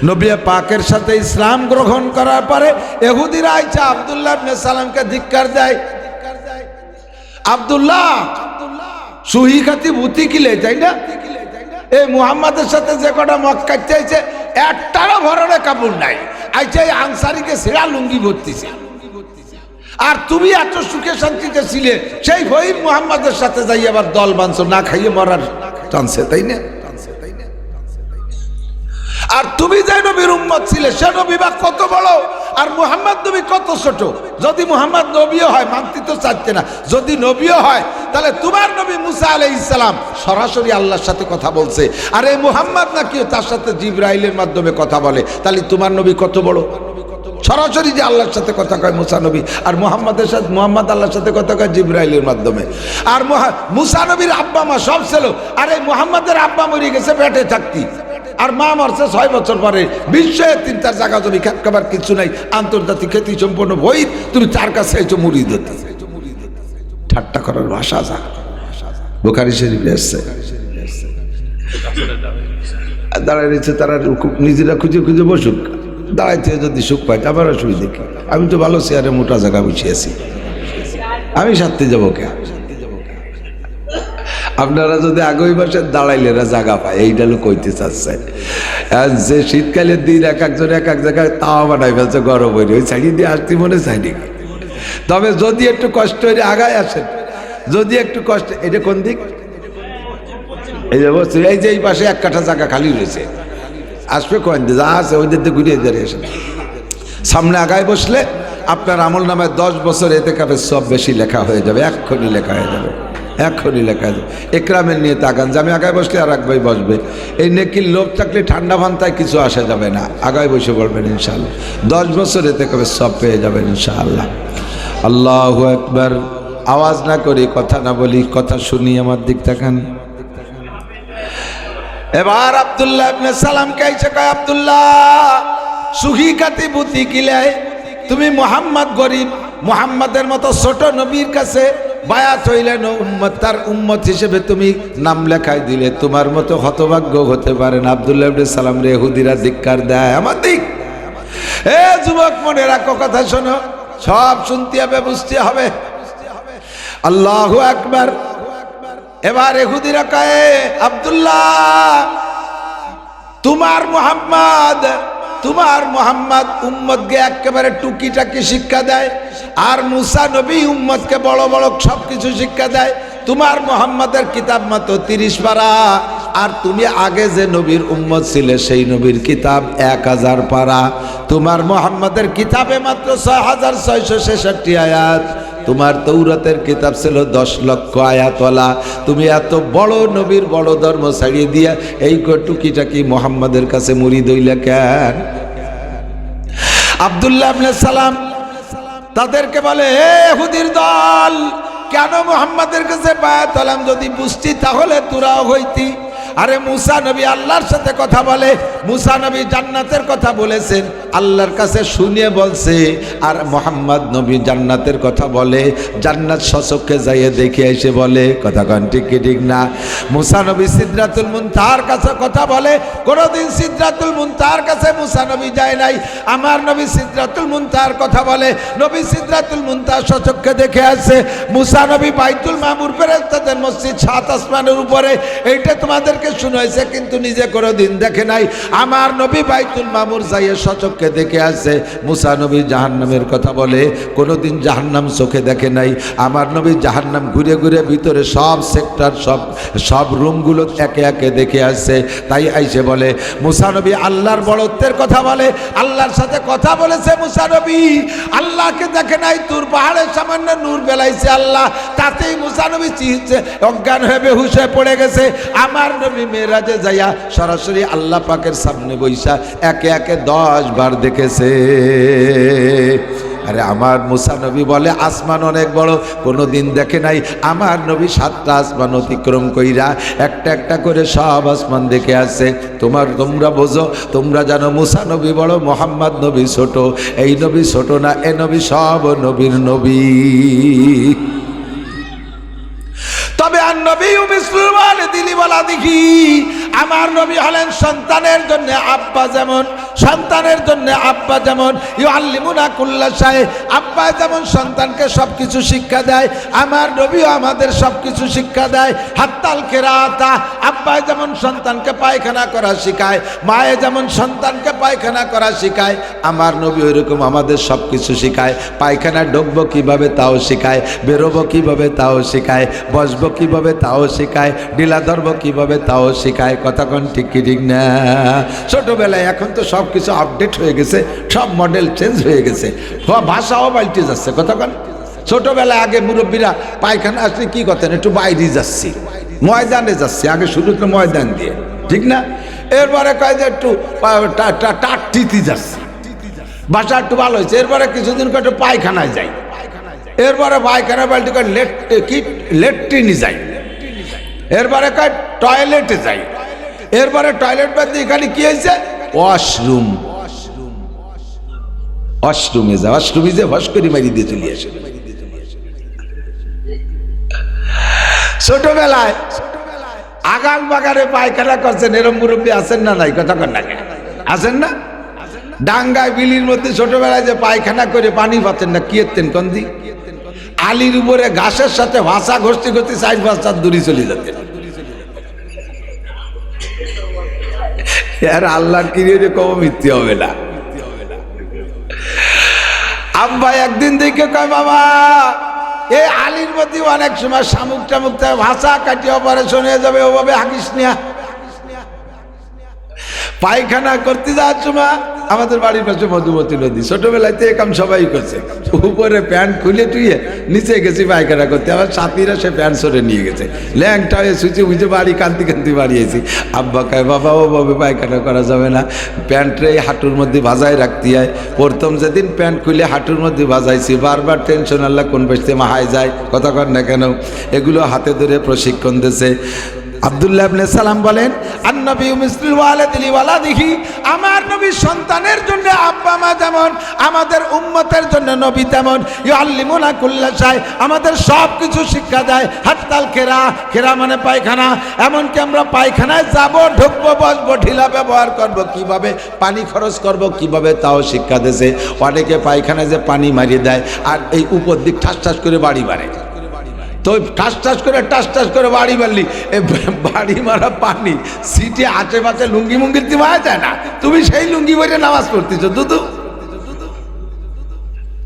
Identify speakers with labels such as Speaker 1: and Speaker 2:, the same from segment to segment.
Speaker 1: নবী পাকের সাথে ইসলাম গ্রহণ করার পরে ইহুদিরা আইসা আব্দুল্লাহ ইবনে সালামকে ধিক্কার দেয়। আব্দুল্লাহ সুহি খাতি ভূতি কিলে, তাই না? এই মুহাম্মাদের সাথে যে কটা মক্কায় চাইছে একটারও ভরণে কাপড় নাই, আইসা এই আনসারীকে ছেঁড়া লুঙ্গি ভরতিছে। আর তুমি এত সুখে শান্তিতে ছিলে, সেই ফহিম মুহাম্মাদের সাথে যাই আবার দল বাঁধছো, না খাইয়ে মরার চান্সে, তাই না? আর তুমি যে নবীর উম্মত ছিলে সে নবী বা কত বড়, আর মুহাম্মদ নবী কত ছোট। যদি মুহাম্মদ নবীও হয়, মানতে তো চাইতে না, যদি নবীও হয় তাহলে তোমার নবী মুসা আলাইহিস সালাম সরাসরি আল্লাহর সাথে কথা বলছে, আর এই মুহাম্মদ নাকি তার সাথে জিবরাইলের মাধ্যমে কথা বলে, তাহলে তোমার নবী কত বড়। সরাসরি যে আল্লাহর সাথে কথা কয় মুসা নবী, আর মুহাম্মাদের সাথে মুহাম্মদ আল্লাহর সাথে কথা কয় জিবরাইলের মাধ্যমে। আর মুসা নবীর আব্বা মা সব ছিল, আর এই মুহাম্মাদের আব্বা মরে গেছে পেটে থাকতি, আর মা মারছে 6 বছর পরে। বিশ্বে 3-4 জায়গা জমি খাবার কিছু নাই, আন্তর্জাতিক খ্যাতি সম্পন্ন বই, তুমি তার কাছে এসে মুড়ি দিতে। ঠাট্টা করার ভাষা যা বুখারী শরীফে এসছে। দাঁড়ায় রয়েছে তারা, নিজেরা খুঁজে খুঁজে বসুক, দাঁড়াইতে যদি সুখ পাই আবার অসুবিধা দেখি। আমি তো ভালো চেয়ারে মোটা জায়গা বসিয়েছি, আমি সাথে যাবো কে? আপনারা যদি আগেই বসেন দাঁড়াইলে না জায়গা পায়, এইটা লোক কইতে চাচ্ছে। যে শীতকালের দিন এক একজন এক এক জায়গায় তাওয়া বানাই ফেলছে গরম হয়ে, ওই সাইড দিয়ে আসতে মনে চাইনি। তবে যদি একটু কষ্ট হয়ে আগায় আসেন, যদি একটু কষ্ট, এটা কোন দিক? এই যে বসছে, এই যে এই পাশে 1 কাঠা জায়গা খালি রয়েছে, আসবে কয়েন দিয়ে যা আছে ওই দিক দিয়ে ঘুরিয়ে দাঁড়িয়ে আসেন। সামনে আগায় বসলে আপনার আমল নামায় 10 বছর এতেকাফের সব বেশি লেখা হয়ে যাবে, এক্ষুনি লেখা হয়ে যাবে, এক্ষুনি লেখা হয়ে যাবে। একরামের নিয়ে তাকান, যে আমি আগায় বসলে আর এক ভাই বসবে। এই নেকির লোভ থাকলে ঠান্ডা ভান্তায় কিছু আসা যাবে না, আগায় বসে পড়বেন ইনশাআল্লাহ, 10 বছর এতেকাফের সব পেয়ে যাবেন ইনশাআল্লাহ। আল্লাহু আকবার। আওয়াজ না করি, কথা না বলি, কথা শুনি, আমার দিক তাকান। এবার আব্দুল্লাহ ইবনে সালাম কাইছে, কয় আব্দুল্লাহ সুহি কাতি বুতি কিলে, তুমি মুহাম্মদ গরিব, মুহাম্মাদের মতো ছোট নবীর কাছে বায়াত হইলেন, উম্মত তার উম্মত হিসেবে তুমি নাম লেখাই দিলে, তোমার মতো হতভাগ্য হতে পারে না। আব্দুল্লাহ ইবনে সালাম রে ইহুদিরা ধিক্কার দেয়। আমার দিক এ যুবক মনে রাখো, কথা শোনো, সব শুনতে হবে, বুঝতে হবে। আল্লাহু আকবার। এবার ইহুদিরা কয় আব্দুল্লাহ তোমার মুহাম্মদ উম্মতকে একেবারে টুকিটাকি শিক্ষা দেয়, আর মুসা নবী উম্মতকে বড় বড় সবকিছু শিক্ষা দেয়। তোমার মুহাম্মাদের কিতাব মাত্র 30 পারা, আর তুমি আগে যে নবীর উম্মত ছিলে সেই নবীর কিতাব 1000 পারা। তোমার মুহাম্মাদের কিতাবে মাত্র 6666 আয়াত, তোমার তৌরাতের কিতাব ছিল 10 লক্ষ আয়াতওয়ালা। তুমি এত বড় নবীর বড় ধর্ম ছাড়িয়ে দিয়া এই টুকিটাকি মুহাম্মাদের কাছে মুরিদ হইলা কেন? আব্দুল্লাহ ইবনে সালাম তাদেরকে বলে, হে ইহুদির দল, কেন মুহাম্মাদের কাছে বায়াত হলাম? যদি বুঝতি তাহলে তোরাও হইতি। আরে মুসা নবী আল্লাহর সাথে কথা বলে, মুসা নবী জান্নাতের কথা বলেছেন, আল্লাহর কাছে শুনিয়ে বলছে, আর মুহাম্মদ নবী জান্নাতের কথা বলে, জান্নাত সচক্ষে যাইয়ে দেখে এসে বলে। কথা কন ঠিক কি ঠিক না? মুসা নবী সিদরাতুল মুনতাহার কাছে কথা বলে, কোনদিন সিদরাতুল মুনতাহার কাছে মুসা নবী যায় নাই। আমার নবী সিদরাতুল মুনতাহার কথা বলে, নবী সিদরাতুল মুনতাহা সচক্ষে দেখে আসে। মুসা নবী বাইতুল মামুর ফেরেশতাদের মসজিদ 7 আসমানের উপরে, এইটা তোমাদেরকে শুনাইছে, কিন্তু নিজে কোনোদিন দেখে নাই। আমার নবী বাইতুল মামুর যাইয়ে সচক্ষে দেখে আসে। মুসা নবী জাহান্নামের কথা বলে, কোনোদিন জাহান্নাম চোখে দেখে নাই। আমার নবী জাহান্নাম ঘুরে ঘুরে ভিতরে সব সেক্টর, সব রুমগুলো একে একে দেখে আসে। তাই আইসে বলে, মুসা নবী আল্লাহর বড়ত্বের কথা বলে, আল্লাহর সাথে কথা বলেছে মুসা নবী, আল্লাহকে দেখে নাই। তুর পাহাড়ের সামান্য নূর বেলাইছে আল্লাহ, তাতেই মুসা নবী চিহিচ্ছে, অজ্ঞান হয়ে বেহুশ হয়ে পড়ে গেছে। আমার নবী মেরাজে যাইয়া সরাসরি আল্লাহ পাকের সামনে বইসা একে একে 10 বার দেখেছে। আরে আমার মুসা নবী বলে আসমান অনেক বড়, কোনোদিন দেখে নাই। আমার নবী 7টা আসমান অতিক্রম কইরা একটা একটা করে সব আসমান দেখে আসে। তোমরা বোঝো, তোমরা জানো মুসা নবী বড়, মুহাম্মদ নবী ছোট। এই নবী ছোট না, এ নবী সব নবীর নবী। তবে আর নবী মিসলুল ওয়ালিদিনি বলা দেখি, আমার নবী হলেন সন্তানের জন্য আব্বা যেমন, সন্তানের জন্য আব্বা যেমন ইউআল্লিমুনা কুল্লা শাই, আব্বা যেমন সন্তানকে সবকিছু শিক্ষা দেয়, আমার নবীও আমাদের সবকিছু শিক্ষা দেয়। হাত্তাল কেরাতা, আব্বা যেমন সন্তানকে পায়খানা করা শিখায়, মায়ে যেমন সন্তানকে পায়খানা করা শিখায়, আমার নবী ওইরকম আমাদের সবকিছু শিখায়। পায়খানা ঢুকবো কিভাবে তাও শিখায়, বেরোবো কিভাবে তাও শিখায়, বসবো কিভাবে তাও শিখায়, ডিলা ধরবো কিভাবে তাও শিখায়। কতক্ষণ ঠিক কি ঠিক না? ছোটবেলায়, এখন তো সব কিছু আপডেট হয়ে গেছে, সব মডেল চেঞ্জ হয়ে গেছে, ভাষাও পাল্টে যাচ্ছে। কতক্ষণ ছোটবেলায় আগে মুরব্বীরা পায়খানা আসলে কি করতেন, একটু বাইরে যাচ্ছি, ময়দানে যাচ্ছি, আগে শুরু তো ময়দান দিয়ে, ঠিক না? এরপরে কয় যে একটু টাটটিতে যাচ্ছি, বাসা একটু ভালো হয়েছে। এরপরে কিছুদিন একটু পায়খানায় যাই, এরপরে পায়খানা বাল্টি কয় লেট্রিনে যাই, এরপরে কয় টয়লেটে যাই, এরপরে টয়লেট বাদ দিয়ে এখানে কি হয়েছে, ওয়াশরুম, ওয়াশরুমে যা, ওয়াশরুমে যে ভস করে মারি দিয়ে চলে আসে। ছোটবেলায় আগাল বাগারে পায়খানা করছেন, এরম মুরব্বী আছেন না নাই? কথা কন না, আছেন না? ডাঙ্গায় বিলির মধ্যে ছোটবেলায় যে পায়খানা করে পানি পাতেন না, কি এতেন কন্দি? আলির উপরে ঘাসের সাথে ভাষা ঘষতে ঘষতে 4-5 দূরে চলে যেতেন। আর আল্লাহর কিরিয়ে কম মিথ্যে হবে না। আব্বা একদিন দেখে কয়, বাবা এই আলির মধ্যে অনেক সময় শামুক টামুক ভাষা কাটিয়ে অপারেশন হয়ে যাবে, ওভাবে হাগিস নিয়া। পায়খানা করতে যাওয়ার সময় আমাদের বাড়ির পাশে মধুমতি নদী, ছোটবেলাতে একাম সবাই করছে, উপরে প্যান্ট খুলে টুয়ে নিচে গেছি পায়খানা করতে, আমার সাথীরা সে প্যান্ট সরে নিয়ে গেছে, ল্যাংটা হয়ে সুচে বুঝে বাড়ি কান্তি কান্তি বাড়িয়েছি। আব্বা কয়, বাবা ওভাবে পায়খানা করা যাবে না, প্যান্টরে হাঁটুর মধ্যে ভাজায় রাখতে হয়। প্রথম যেদিন প্যান্ট খুলে হাঁটুর মধ্যে ভাজাইছি, বারবার টেনশন, আল্লাহ কোন বেশতে মাহায় যায়, কথা কর না কেন? এগুলো হাতে ধরে প্রশিক্ষণ দিয়েছে। আব্দুল্লাহ ইবনে সালাম বলেন, আন-নবী মিসলুল ওয়ালিদি লিওয়ালাদিহি, আমার নবী সন্তানের জন্য আব্বা মা যেমন, আমাদের উম্মতের জন্য নবী তেমন। ইউআল্লিমুনা কুল্লা শাই, আমাদের সব কিছু শিক্ষা দেয়। হাত্তাল কেরা, কেরা মানে পায়খানা, এমনকি আমরা পায়খানায় যাব, ঢুকবো, বসবো, ঢিলা ব্যবহার করব কিভাবে, পানি খরচ করব কিভাবে, তাও শিক্ষা দিয়েছে। অনেকে পায়খানায় যে পানি মারিয়ে দেয় আর এই উপর দিক ঠাস ঠাস করে বাড়ি মারে, তো ঠাস ঠাস করে বাড়ি মারলি, বাড়ি মারা পানি সিটে আশেপাশে লুঙ্গি মুঙ্গির দিওয়া যায় না, তুমি সেই লুঙ্গি বইরে নামাজ পড়তেছ দুদু,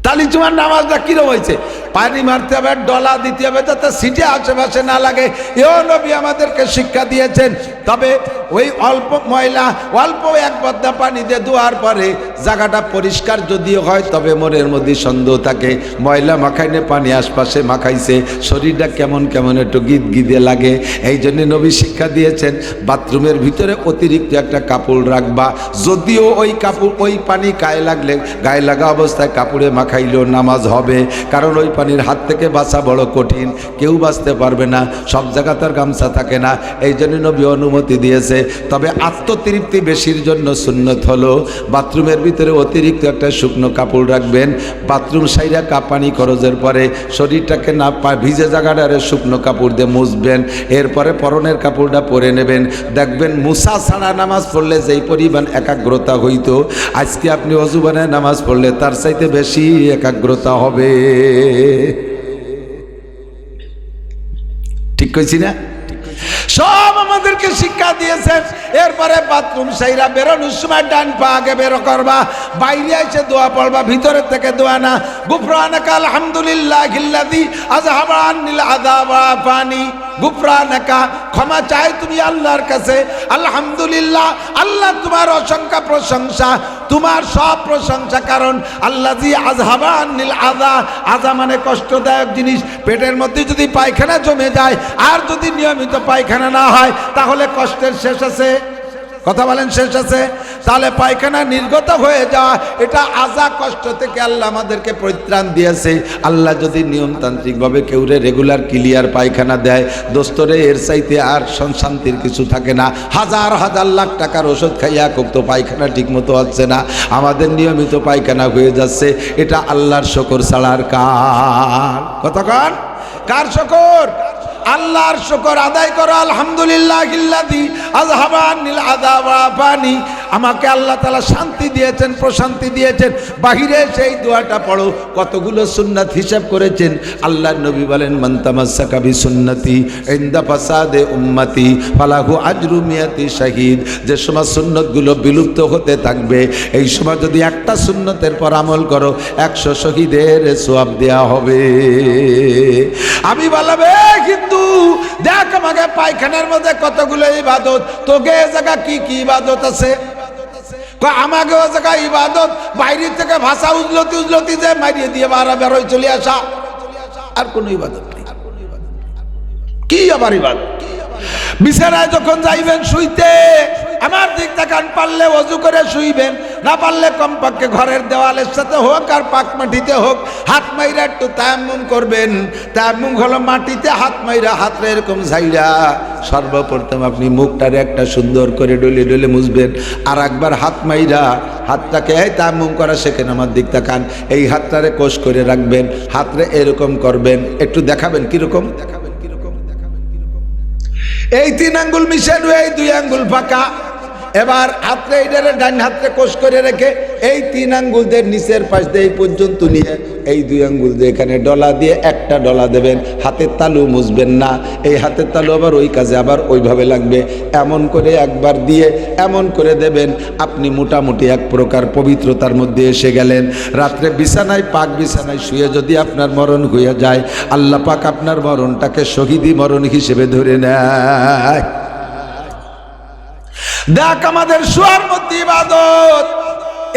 Speaker 1: তাহলে তোমার নামাজটা কিরম হয়েছে? পানি মারতে হবে, ডলা দিতে হবে যাতে সিটে আশেপাশে না লাগে। এও নবী আমাদেরকে শিক্ষা দিয়েছেন। তবে ওই অল্প ময়লা, অল্প এক বদ্দা পানি দিয়ে ধোয়ার পরে জায়গাটা পরিষ্কার যদিও হয়, তবে মনের মধ্যে সন্দেহ থাকে, ময়লা মাখাইনে পানি আশপাশে মাখাইছে, শরীরটা কেমন কেমন একটু গিদ গিদে লাগে। এই জন্য নবী শিক্ষা দিয়েছেন, বাথরুমের ভিতরে অতিরিক্ত একটা কাপড় রাখবা, যদিও ওই কাপড়, ওই পানি গায়ে লাগলে, গায়ে লাগা অবস্থায় কাপড়ে মাখাইলেও নামাজ হবে, কারণ ওই পানির হাত থেকে বাঁচা বড় কঠিন, কেউ বাঁচতে পারবে না, সব জায়গা তার গামছা থাকে না। এই জন্য নবী অনুমতি দিয়েছে। তবে আত্মতৃপ্তি বেশির জন্য সুন্নত হলো বাথরুমের ভিতরে অতিরিক্ত একটা শুকনো কাপড় রাখবেন, বাথরুম সাইরা পানি খরচের পরে শরীরটাকে না ভিজে জায়গাটারে শুকনো কাপড় দিয়ে মুছবেন, এরপরে পরনের কাপড়টা পরে নেবেন। দেখবেন মুসা ছাড়া নামাজ পড়লে যেই পরিমাণ একাগ্রতা হইতো, আজকে আপনি অজু বানায় নামাজ পড়লে তার চাইতে বেশি একাগ্রতা হবে। ঠিক কইছি না? সব আমাদেরকে শিক্ষা দিয়েছেন। এরপরে বাথরুম সাইরা বেরোনোর সময় ডান পা আগে বেরো করবা, বাইরে এসে দোয়া পড়বা, ভিতরের থেকে দোয়া না। গুফরানাকা আলহামদুলিল্লাহিল্লাযী আযহাবা আন্নিল আযাবা আফানি, গুফরানাকা ক্ষমা চাই তুমি আল্লাহর কাছে, আলহামদুলিল্লাহ আল্লাহ তোমার অসংখ্য প্রশংসা, তোমার সব প্রশংসা, কারণ আল্লাযী আযহাবা আন্নিল আযা, আযা মানে কষ্টদায়ক জিনিস। পেটের মধ্যে যদি পায়খানা জমে যায় আর যদি নিয়মিত পায়খানা না হয়, তাহলে কষ্টের শেষ আছে? কথা বলেন, শেষ আছে? তাহলে পায়খানা নির্গত হয়ে যাওয়া, এটা আযা, কষ্ট থেকে আল্লাহ আমাদেরকে পরিত্রাণ দিয়েছে। আল্লাহ যদি নিয়মতান্ত্রিকভাবে কেউরে রেগুলার ক্লিয়ার পায়খানা দেয়, দোস্তরে এর চাইতে আর শান্তির কিছু থাকে না। হাজার হাজার লাখ টাকার ওষুধ খাইয়া তো পায়খানা ঠিক মতো হচ্ছে না, আমাদের নিয়মিত পায়খানা হয়ে যাচ্ছে, এটা আল্লাহর শকর ছাড়ার কার? কতক্ষণ কার শকর? আল্লাহর শুকর আদায় করো, আলহামদুলিল্লাহিল্লাযী আযহাবা আন্নিল আযাব ওয়া আফানি। আমাকে আল্লাহ তাআলা শান্তি দিয়েছেন, প্রশান্তি দিয়েছেন। বাহিরে সেই দোয়াটা পড়ো। কতগুলো সুন্নাত হিসাব করেছেন আল্লাহর নবী বলেন, মান তামাসসাকা বিসুন্নতি ইনদা ফাসাদে উম্মতি ফালাহু আজরু মিয়াতি শাহীদ। যে সময় সুন্নতগুলো বিলুপ্ত হতে থাকবে, এই সময় যদি একটা সুন্নতের পর আমল করো, 100 শহীদের সওয়াব দেয়া হবে। আমি বলবে কিন্তু দেখ আমাকে পায়খানার মধ্যে কতগুলো ইবাদত, তোকে এ জায়গা কি কি ইবাদত আছে? আমাকে ও জায়গা ইবাদত বাইরে থেকে ভাষা উজলতি যে মারিয়ে দিয়ে বারা বেরোয় চলে আসা, আর কোন ইবাদত নেই। কি আবার ইবাদত? বিছানায় যখন যাইবেন শুইতে আমার দিক তাকান, পারলে ওযু করে শুইবেন, না পারলে কমপক্ষে ঘরের দেওয়ালের সাথে হোক আর পাক মাটিতে হোক হাত মাইরা একটু তায়াম্মুম করবেন। তায়াম্মুম হলো মাটিতে হাত মাইরা, হাতটা এরকম ঝাইরা সর্বপ্রথম আপনি মুখটারে একটা সুন্দর করে ডলে ডলে মুছবেন, আর একবার হাত মাইরা হাতটাকে এই তায়াম্মুম করা শেখেন, আমার দিক তাকান, এই হাতটারে কোষ করে রাখবেন, হাতরে এরকম করবেন, একটু দেখাবেন কিরকম। এই 3 আঙ্গুল মিশানো, এই 2 আঙ্গুল ফাঁকা। এবার হাতরে এইটারে ডান হাতরে কোষ করে রেখে এই 3 আঙ্গুল দিয়ে নিচের পাশ দিয়ে এই পর্যন্ত নিয়ে এই 2 আঙ্গুল দিয়ে এখানে ডলা দিয়ে একটা ডলা দেবেন। হাতের তালু মুছবেন না, এই হাতের তালু আবার ওই কাজে আবার ওইভাবে লাগবে। এমন করে একবার দিয়ে এমন করে দেবেন, আপনি মোটামুটি এক প্রকার পবিত্রতার মধ্যে এসে গেলেন। রাত্রে বিছানায় পাক বিছানায় শুয়ে যদি আপনার মরণ হয়ে যায়, আল্লাহ পাক আপনার মরণটাকে শহীদি মরণ হিসেবে ধরে নেয়। দেখ আমাদের শোয়ার মধ্যে ইবাদত।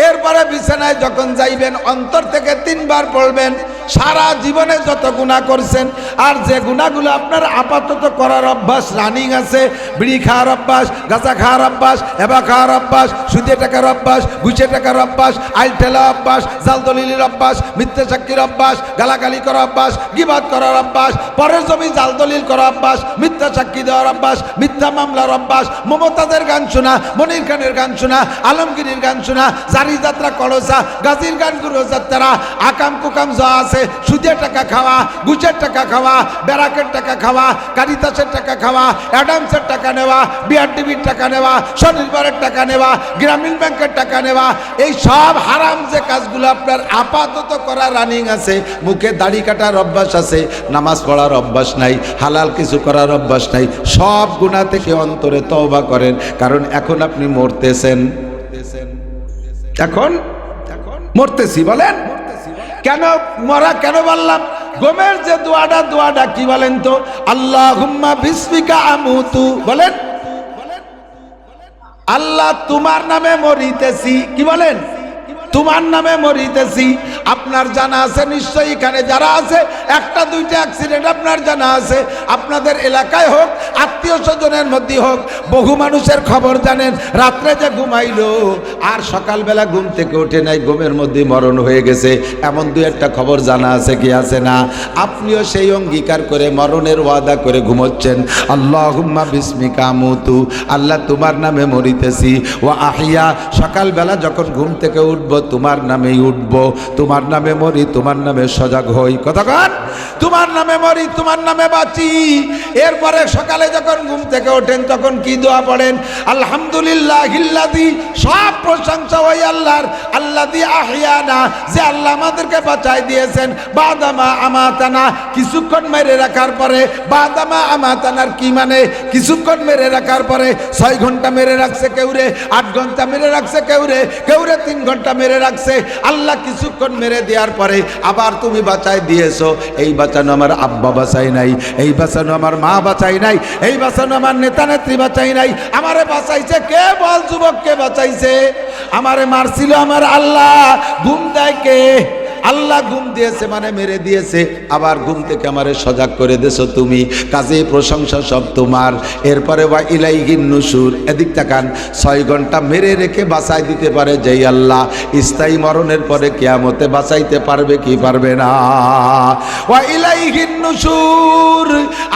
Speaker 1: এরপরে বিছানায় যখন যাইবেন অন্তর থেকে 3 বার পড়বেন, সারা জীবনে যত গুনাহ করছেন আর যে গুনাহগুলো আপনার আপাতত করার অভ্যাস রানিং আছে, বিড়ি খাওয়ার অভ্যাস, গাঁজা খাওয়ার অভ্যাস, এবা খাওয়ার অভ্যাস, সুদে টাকার অভ্যাস, ঘুষে টাকার অভ্যাস, আইল ঠেলা অভ্যাস, জাল দলিলের অভ্যাস, মিথ্যা সাক্ষীর অভ্যাস, গালাগালি করার অভ্যাস, গীবাত করার অভ্যাস, পরের জমি জাল দলিল করার অভ্যাস, মিথ্যা সাক্ষী দেওয়ার অভ্যাস, মিথ্যা মামলার অভ্যাস, মমতাজের গান শোনা, মনির খানের গান শোনা, আলমগীরের গান শোনা, জারি যাত্রা করসা, গাজীর গান গুরু যাত্রা, আকাম কুকাম যা আছে, সুদের টাকা খাওয়া, ঘুষের টাকা খাওয়া, ব্যারাকের টাকা খাওয়া, কারিতাসের টাকা খাওয়া, অ্যাডামসের টাকা নেওয়া, বিআরডিবির টাকা নেওয়া, স্বনির্ভরের টাকা নেওয়া, গ্রামীণ ব্যাংকের টাকা নেওয়া, এই সব হারাম যে কাজগুলো আপনার আপাতত করা রানিং আছে, মুখে দাড়ি কাটার অভ্যাস আছে, নামাজ পড়ার অভ্যাস নাই, হালাল কিছু করার অভ্যাস নাই, সব গুনাহ থেকে অন্তরে তওবা করেন। কারণ এখন আপনি মরতেছেন, এখন মরতেছি। বলেন কেন মরা কেন বললাম? গমের যে দোয়াটা কি বলেন তো? আল্লাহুম্মা বিসমিকা আমুতু। বলেন আল্লাহ তোমার নামে মরিতেছি। কি বলেন? তোমার নামে মরিতেছি। আপনার জানা আছে নিশ্চয়ই, এখানে যারা আছে 1-2টা অ্যাক্সিডেন্ট আপনার জানা আছে, আপনাদের এলাকায় হোক, আত্মীয় স্বজনের মধ্যে হোক, বহু মানুষের খবর জানেন। রাত্রে যে ঘুমাইলো আর সকালবেলা ঘুম থেকে ওঠে নাই, ঘুমের মধ্যে মরণ হয়ে গেছে, এমন 2-1টা খবর জানা আছে কি আছে না? আপনিও সেই অঙ্গীকার করে মরণের ওয়াদা করে ঘুমোচ্ছেন। আল্লাহুম্মা বিসমিকা আমুতু, আল্লাহ তোমার নামে মরিতেছি। ওয়া আহিয়া, সকালবেলা যখন ঘুম থেকে উঠবো তোমার নামেই উঠবো, তোমার নামে মরি, তোমার নামে সজাগ হই। কতক্ষণ? তোমার নামে মরি, তোমার নামে বাঁচি। এরপরে সকালে যখন ঘুম থেকে ওঠেন তখন কি দোয়া পড়েন? আলহামদুলিল্লাহিল্লাযী, সব প্রশংসা ওই আল্লাহর, আল্লাযী আহিয়ানা, যে আল্লাহ আমাদেরকে বাঁচাই দিয়েছেন, বাদামা আমাতানা, কিছুক্ষণ মেরে রাখার পরে। বাদামা আমাতানার কি মানে? কিছুক্ষণ মেরে রাখার পরে। 6 ঘন্টা মেরে রাখছে কেউরে, 8 ঘন্টা মেরে রাখছে কেউরে, 3 ঘন্টা মেরে রাখছে। আল্লাহ কিছুক্ষণ মেরে দেওয়ার পরে আবার তুমি বাঁচাই দিয়েছো। এই বাঁচানো আমার আব্বা বাঁচাই নাই, এই বাঁচানো আমার মা বাঁচাই নাই, এই বাঁচানো আমার নেতা নেত্রী বাঁচাই নাই। আমারে বাঁচাইছে কে? বল যুবক, কে বাঁচাইছে? আমারে মারছিল আমার আল্লাহ। ঘুম দেয় কে? আল্লাহ ঘুম দিয়েছে মানে মেরে দিয়েছে, আবার ঘুম থেকে আমারে সজাগ করে দিয়েছো তুমি। কাজে প্রশংসা সব তোমার। এরপরে ওয়া ইলাইহিন নুশুর, এদিক তাকান। 6 ঘন্টা মেরে রেখে বাঁচাই দিতে পারে যেই আল্লাহ, স্থায়ী মরণের পরে কিয়ামতে বাঁচাইতে পারবে কি পারবে না? ওয়া ইলাইহিন নুশুর,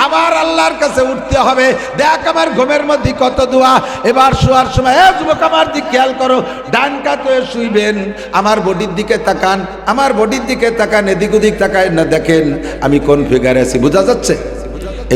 Speaker 1: আবার আল্লাহর কাছে উঠতে হবে। দেখ আমার ঘুমের মধ্যে কত দোয়া। এবার শোয়ার সময় যুবক আমার দিকে খেয়াল করো, ডান কাতে শুইবেন, আমার বডির দিকে তাকান, আমার বডির দিকে তাকান, এদিক ওদিক তাকায় না, দেখেন আমি কোন ফিগারে আছি। বোঝা যাচ্ছে?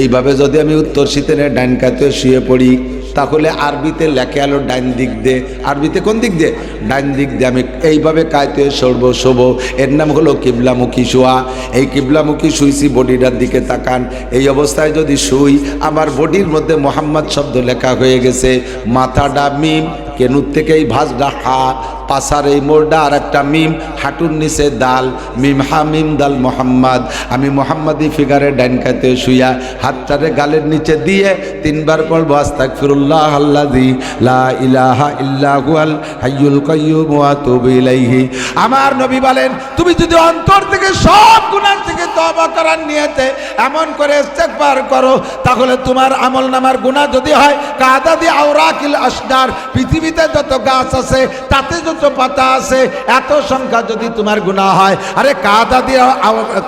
Speaker 1: এইভাবে যদি আমি উত্তর শীতের ডাইন কাতে শুয়ে পড়ি, তাহলে আরবিতে লেখে আলো ডাইন দিক দিয়ে। আরবিতে কোন দিক দিয়ে? ডাইন দিক দিয়ে আমি এইভাবে কায়তে শোব। এর নাম হলো কিবলামুখী শোয়া। এই কিবলামুখী শুইছি, বডিটার দিকে তাকান। এই অবস্থায় যদি শুই, আমার বডির মধ্যে মোহাম্মদ শব্দ লেখা হয়ে গেছে। মাথাটা মিম, কেনুর থেকে এই ভাঁজটা হা, পাশার এই মোড়টা আর একটা মিম, হাঁটুর নিচে দাল, মিম হা মিম দাল মোহাম্মদ। আমি মোহাম্মদী ফিগারে ডাইন কাতে শুইয়া হাতটারে গালের নিচে দিয়ে 3 বার পড়বো আস্তাগফিরুল্লাহ আল্লাযী লা ইলাহা ইল্লা হুয়াল হাইয়ুল কাইয়্যুম ওয়া আতুবু ইলাইহি। আমার নবী বলেন, তুমি যদি অন্তর থেকে সব গুনাহ থেকে তওবা করার নিয়তে এমন করে ইস্তেগফার করো, তাহলে তোমার আমলনামার গুনাহ যদি হয় কাদাদি আওরাকিল আসদার, পৃথিবীতে যত গাছ আছে তাতে যত পাতা আছে এত সংখ্যা যদি তোমার গুনাহ হয়, আরে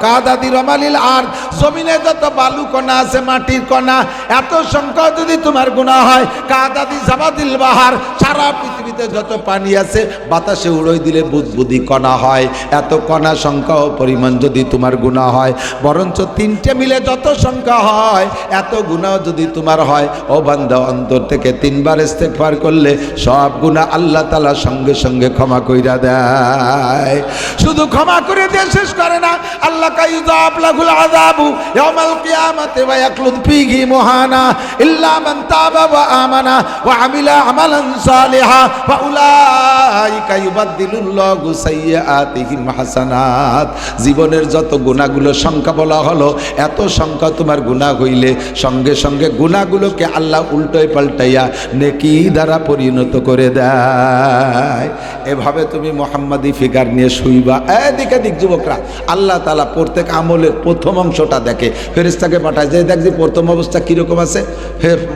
Speaker 1: কাদাদি রমালিল আর, জমিনে যত বালু কণা আছে, মাটির কণা, এত সংখ্যা যদি তোমার গুনাহ হয়, কাদাদি জাবাদিল বাহার, সারা পৃথিবীতে যত পানি আছে বাতাসে উড়াই দিলে বুদবুদি কণা হয়, এত কণা সংখ্যা ও পরিমাণ যদি তোমার গুনাহ হয়, বরঞ্চ 3টে মিলে যত সংখ্যা হয় এত গুনাহ যদি তোমার হয়, ও বান্দা অন্তর থেকে 3 বার ইস্তেগফার করলে সব গুনাহ আল্লাহ তাআলা সঙ্গে সঙ্গে ক্ষমা কইরা দেয়। শুধু ক্ষমা করে দিয়ে শেষ করে না, আল্লাহ কাইযাব লাহুল আযাবু ইয়াউমাল কিয়ামাতি ওয়া ইয়াখলুদ ফীহি মুহানা ইল্লা মান তাবা ওয়া আমানা ওয়া আমিলা আমালান সালিহা ওয়া উলাইকা ইউবাদদিলুল্লাহু সাইয়্যাতিহিম হাসানাত। জীবনের যত গুনাহগুলো সংখ্যা বলা হলো, এত সংখ্যা তোমার গুনাহ হইলে সঙ্গে সঙ্গে গুনাহগুলোকে আল্লাহ উল্টোয় পাল্টাইয়া নেকি দ্বারা পরিণত করে দেয়। এভাবে তুমি মোহাম্মদী ফিগার নিয়ে শুইবা। এদিকে দিক যুবকরা, আল্লাহ তাআলা প্রত্যেক আমলের প্রথম অংশটা দেখে, ফেরেশতাকে পাঠায় যে দেখ যে প্রথম অবস্থা কিরকম আছে।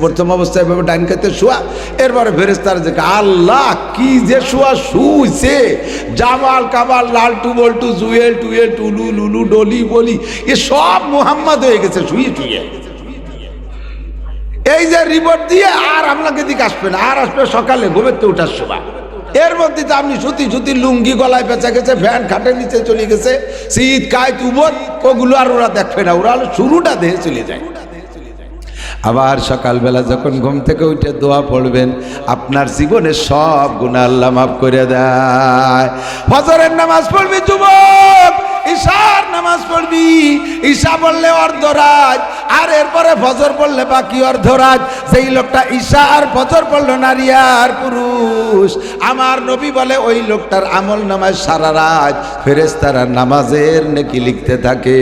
Speaker 1: প্রথম অবস্থায় এভাবে ডাইন কাতে শোয়া, এরপরে ফেরেশতারা দেখে আল্লাহ কি যে শোয়া শুইছে, জামাল কামাল লাল টুবল টু জুয়েল টুয়েল টুলু লুলু ডলি বলি এ সব মোহাম্মদ হয়ে গেছে শুয়ে শুয়ে। এই যে রিপোর্ট দিয়ে আর আপনাকে দিকে আসবে না, আর আসবে সকালে ঘুমের তো উঠার সময়। এর মধ্যে তো আপনি সুতি লুঙ্গি গলায় পেঁচা গেছে, ফ্যান খাটের নিচে চলে গেছে, শীত কায় তুবত, ওগুলো আর ওরা দেখবে না, ওরা শুরুটা দিয়ে চলে যায়। আবার সকালবেলা যখন ঘুম থেকে উঠে দোয়া পড়বেন, আপনার জীবনের সব গুনাহ আল্লাহ মাফ করে দেয়। ফজরের নামাজ পড়বি যুবক, ঈশার নামাজ পড়বি, ঈশা পড়লে অর্ধরাত, আর এরপরে ফজর পড়লে বাকি অর্ধরাত। সেই লোকটা ঈশা আর ফজর পড়লো নারী আর পুরুষ, আমার নবী বলে ওই লোকটার আমল নামায় সারা রাত ফেরেশতারা নামাজের নেকি লিখতে থাকে।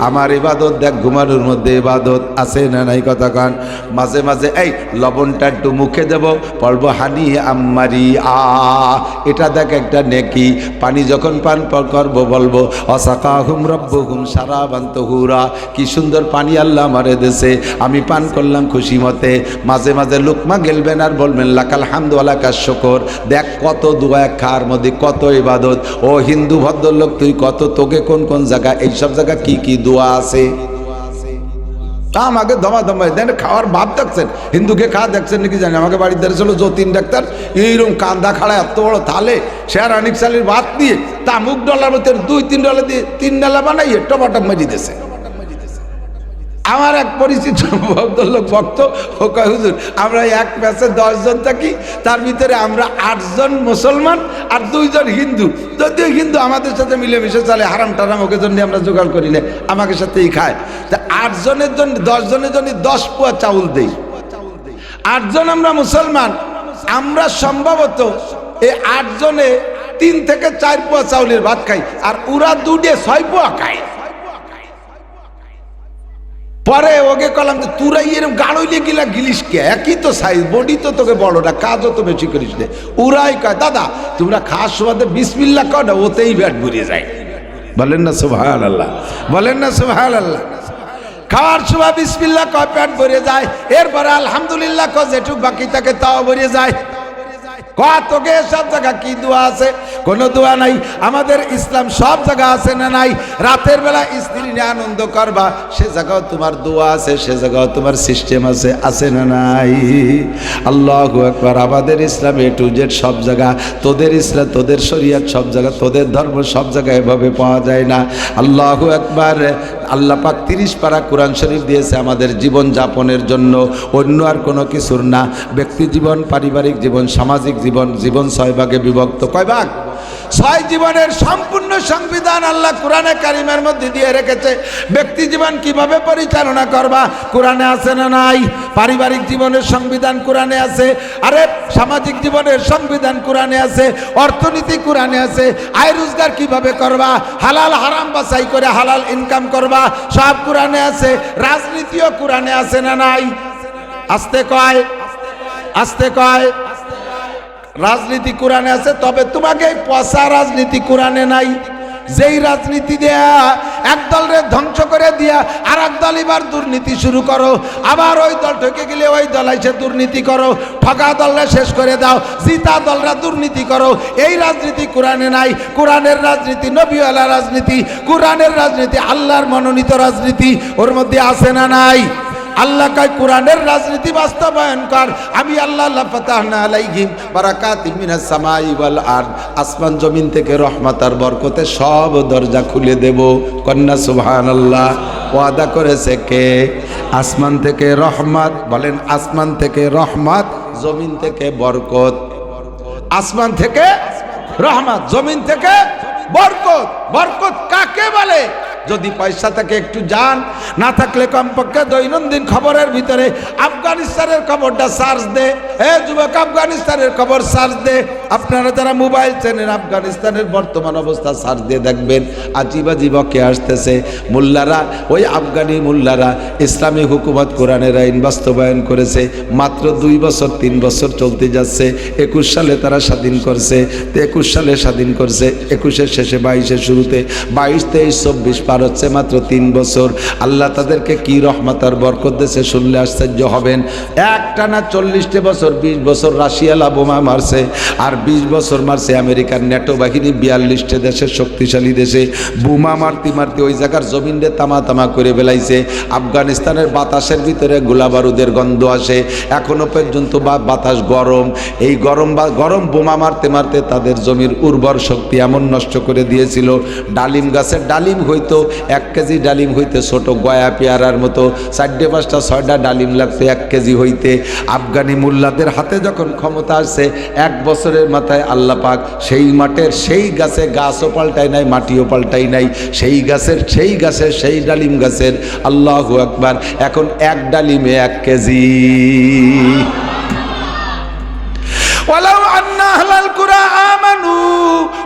Speaker 1: আমার ইবাদত দেখ, ঘুমানোর মধ্যে ইবাদত আছে না নাই কথা কান। মাঝে মাঝে এই লবণটা একটু মুখে দেব, পড়বো হানি আম্মারি আ, এটা দেখ একটা নেকি। পানি যখন পান করবো বলবো অসাকাহুম রব্বুহুম শারাবান তাহুরা, কি সুন্দর পানি আল্লাহ আমারে দেশে, আমি পান করলাম খুশি মতে। মাঝে মাঝে লুকমা গেলবেন আর বলবেন লাকাল হামদু ওয়া লাকাশ শুকর। দেখ কত দোয়া খাওয়ার মধ্যে, কত ইবাদত। ও হিন্দু ভদ্রলোক, তুই কত, তোকে কোন কোন জায়গা, এইসব জায়গা কি কি দোয়া আছে আমাকে দমাদমাই দেন। খাওয়ার ভাব দেখছেন, হিন্দুকে খাওয়া দেখছেন নাকি জানি। আমাকে বাড়ির ধারে ছিল যতীন ডাক্তার, এইরকম কান্দা খাড়া এত বড় থালে, সে আর আনিক চালির ভাত দিয়ে তা মুখ ডলার মধ্যে $2-3 দিয়ে 3 ডালা বানাইয়ে টমাটম মেরি দিয়েছে। আমার এক পরিচিত ভদ্রলোক ভক্ত, ও কয় হুজুর আমরা এক ম্যাচে 10 জন থাকি, তার ভিতরে আমরা 8 জন মুসলমান আর 2 জন হিন্দু। যদিও হিন্দু আমাদের সাথে মিলেমিশে চলে, হারাম টারাম ওকে জন্য আমরা জোগাড় করি না, আমাকে সাথেই খায়। তা 8 জনের জন্য 10 জনের জন্য 10 পোয়া চাউল দেই। 8 জন আমরা মুসলমান, আমরা সম্ভবত এই 8 জনে 3 থেকে 4 পোয়া চাউলের ভাত খাই, আর ওরা 2-6 পোয়া খায়। পরে ওকে কলাম যে তুরা এরকম গাড়ইলে গিলা গিলিস কে, একই তো সাইজ, বডি তো তোকে বড় না, কাজও তো বেশি করিস না। উরাই কয় দাদা তোমরা খাওয়ার সময় বিসমিল্লাহ কও না, ওতেই ব্যাট ভরে যায়। বলেন না সুবহানাল্লাহ, বলেন না সুবহানাল্লাহ। খাওয়ার সময় বিসমিল্লাহ কয়, পেট ভরে যায়। এরপরে আলহামদুলিল্লাহ কয়, যেটুক বাকি থাকে তাও ভরে যায়। তোকে সব জায়গা কি দোয়া আছে? কোনো দোয়া নাই। আমাদের ইসলাম সব জায়গা আছে না নাই? রাতের বেলা স্ত্রী নিয়ে আনন্দ করবা, সে জায়গাও তোমার দোয়া আছে, সে জায়গাও তোমার সিস্টেম আছে, আছে না নাই? আল্লাহু আকবার। আমাদের ইসলাম A to Z সব জায়গা, তোদের ইসলাম, তোদের শরিয়ত সব জায়গা, তোদের ধর্ম সব জায়গায় এভাবে পাওয়া যায় না। আল্লাহু আকবার। আল্লাহ পাক 30 পারা কোরআন শরীফ দিয়েছে আমাদের জীবন যাপনের জন্য, অন্য আর কোনো কিছুর না। ব্যক্তি জীবন, পারিবারিক জীবন, সামাজিক জীবন, জীবন 6 ভাগে বিভক্ত। কয় ভাগ? 6 জীবনের সম্পূর্ণ সংবিধান আল্লাহ কোরআনে কারিমের মধ্যে দিয়ে রেখেছে। ব্যক্তি জীবন কিভাবে পরিচালনা করবা কোরআনে আছে না নাই? পারিবারিক জীবনের সংবিধান কোরআনে আছে, আরে সামাজিক জীবনের সংবিধান কোরআনে আছে, অর্থনীতি কোরআনে আছে, আয় রোজগার কিভাবে করবা, হালাল হারাম বাছাই করে হালাল ইনকাম করবা, সব কোরআনে আছে। রাজনীতিও কোরআনে আছে না নাই? আস্তে কয়, আস্তে কয়। রাজনীতি কোরআনে আছে, তবে তোমাকে পচা রাজনীতি কোরআনে নাই। যেই রাজনীতি দেয়া এক দলের ধ্বংস করে দিয়া আর এক দল এবার দুর্নীতি শুরু করো, আবার ওই দল ঠকে গেলে ওই দল এসে দুর্নীতি করো, ঠকা দলরা শেষ করে দাও, জিতা দলরা দুর্নীতি করো। এই রাজনীতি কোরআনে নাই। কোরআনের রাজনীতি নবীওয়ালা রাজনীতি, কোরআনের রাজনীতি আল্লাহর মনোনীত রাজনীতি, ওর মধ্যে আছে না নাই? আল্লাহ কয় কোরআনের রাজনীতি বাস্তবায়ন কর, আমি আল্লাহ লাফাতাহনা আলাইহিম বারাকাতিম মিনাস সামাই ওয়াল আরদ, আসমান জমিন থেকে রহমত আর বরকতে সব দরজা খুলে দেব। কন্যা সুবহানাল্লাহ। ওয়াদা করেছে কে? আসমান থেকে রহমত, বলেন আসমান থেকে রহমত, জমিন থেকে বরকত। আসমান থেকে রহমত, জমিন থেকে বরকত। বরকত কাকে বলে? যদি পয়সা থাকে একটু যান, না থাকলে কমপক্ষে দৈনন্দিন খবরের ভিতরে আফগানিস্তানের খবরটা সার্চ দে। যুবক, আফগানিস্তানের খবর সার্চ দে। আপনারা যারা মোবাইল চেনেন, আফগানিস্তানের বর্তমান অবস্থা সার্চ দিয়ে দেখবেন আজিব আজিব কে আসতেছে। মোল্লারা, ওই আফগানি মোল্লারা ইসলামী হুকুমত কোরআনের আইন বাস্তবায়ন করেছে। মাত্র 2 বছর 3 বছর চলতে যাচ্ছে। 21 সালে তারা স্বাধীন করছে, 21 সালে স্বাধীন করছে, 21-এর শেষে 22-এর শুরুতে, 22, 23, 24 পার হচ্ছে মাত্র 3 বছর। আল্লাহ তাদেরকে কি রহমত আর বরকত দিয়েছে শুনলে আশ্চর্য হবেন। একটানা 40 বছর, 20 বছর রাশিয়ালা বোমা মারছে, আর 20 বছর মারছে আমেরিকার ন্যাটো বাহিনী। 42টা দেশের শক্তিশালী দেশে বোমা মারতে মারতে ওই জায়গার জমিনরে তামা তামা করে ফেলাইছে। আফগানিস্তানের বাতাসের ভিতরে গোলা বারুদের গন্ধ আসে, এখনো পর্যন্ত বাতাস গরম। এই গরম বোমা মারতে মারতে তাদের জমির উর্বর শক্তি এমন নষ্ট করে দিয়েছিল। ডালিম গাছের ডালিম হইতো, 1 কেজি ডালিম হইতে ছোট গয়া পেয়ারার মতো, 4, 5, 6টা ডালিম লাগতো 1 কেজি হইতে। আফগানি মোল্লাদের হাতে যখন ক্ষমতা আসছে, 1 বছরের মাথায় আল্লাহ পাক সেই মাঠের সেই গাছে, গাছও পাল্টাই নাই, মাটিও পাল্টাই নাই, সেই গাছের সেই ডালিম গাছের, আল্লাহু আকবার, এখন 1 ডালিমে 1 কেজি। ওয়ালাউ আন্না আহলাল কুরা আমানু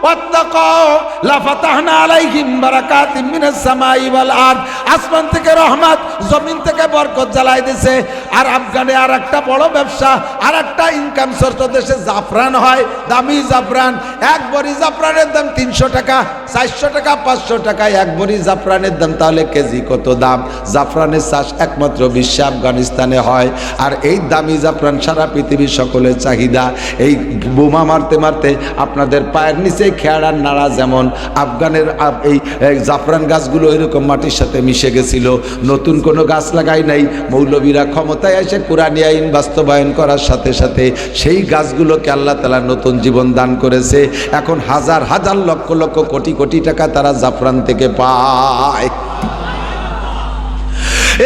Speaker 1: ওয়াত্তাকাউ লাফাতাহনা আলাইহিম বারাকাতিম মিনাস সামাই ওয়াল আরদ। আসমান থেকে রহমত, জমিন থেকে বরকত জ্বালাই দিয়েছে। আর আফগানে আর একটা বড় ব্যবসা, আর একটা ইনকাম সোর্স, দেশে জাফরান হয়, দামি জাফরান। 1 বড়ি জাফরানের দাম 300 টাকা, 400 টাকা, 500 টাকা 1 বড়ি জাফরানের দাম। তাহলে কেজি কত দাম? জাফরানের চাষ একমাত্র বিশ্বে আফগানিস্তানে হয়। আর এই দামি জাফরান সারা পৃথিবীর সকলের চাহিদা। এই বোমা মারতে মারতে আপনাদের পায়ের নিচে খেয়াড়ার নাড়া যেমন, আফগানের এই জাফরান গাছগুলো এরকম মাটির সাথে মিশে গেছিল। নতুন কোনো গাছ লাগাই নাই। মৌলবীরা ক্ষমতায় এসে কোরআনী আইন বাস্তবায়ন করার সাথে সাথে সেই গাছগুলোকে আল্লাহ তাআলা নতুন জীবন দান করেছে। এখন হাজার হাজার লক্ষ লক্ষ কোটি কোটি টাকা তারা জাফরান থেকে পায়।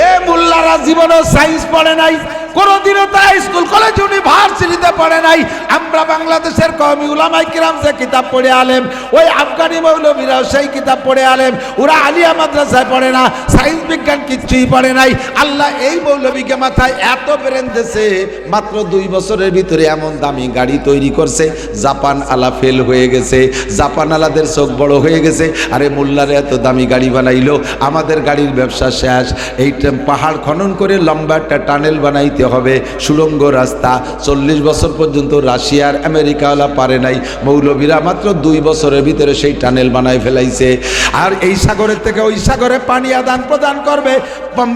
Speaker 1: এ মোল্লারা জীবনে সায়েন্স পড়ে নাই, কোনদিনও তারা স্কুল কলেজ ইউনিভার্সিটিতে পড়ে নাই। আমরা বাংলাদেশের কওমি উলামায়ে কিরাম যে কিতাব পড়ে আলেম, ওই আফগানি মৌলবীরাও সেই কিতাব পড়ে আলেম। ওরা আলিয়া মাদ্রাসায় পড়ে না, সায়েন্স বিজ্ঞান কিচ্ছুই পড়ে নাই। আল্লাহ এই মৌলবীকে মাথায় এত ব্রেন দিয়েছে, মাত্র 2 বছরের ভিতরে এমন দামি গাড়ি তৈরি করছে, জাপান আলা ফেল হয়ে গেছে, জাপান আলাদের চোখ বড় হয়ে গেছে। আরে মোল্লারে এত দামি গাড়ি বানাইলো, আমাদের গাড়ির ব্যবসা শেষ। এই পাহাড় খনন করে লম্বা একটা টানেল বানাইতে হবে, সুড়ঙ্গ রাস্তা। 40 বছর পর্যন্ত রাশিয়ার আমেরিকাওয়ালা পারে নাই, মৌলবীরা মাত্র 2 বছরের ভিতরে সেই টানেল বানাই ফেলাইছে। আর এই সাগরের থেকে ওই সাগরে পানি আদান প্রদান করবে,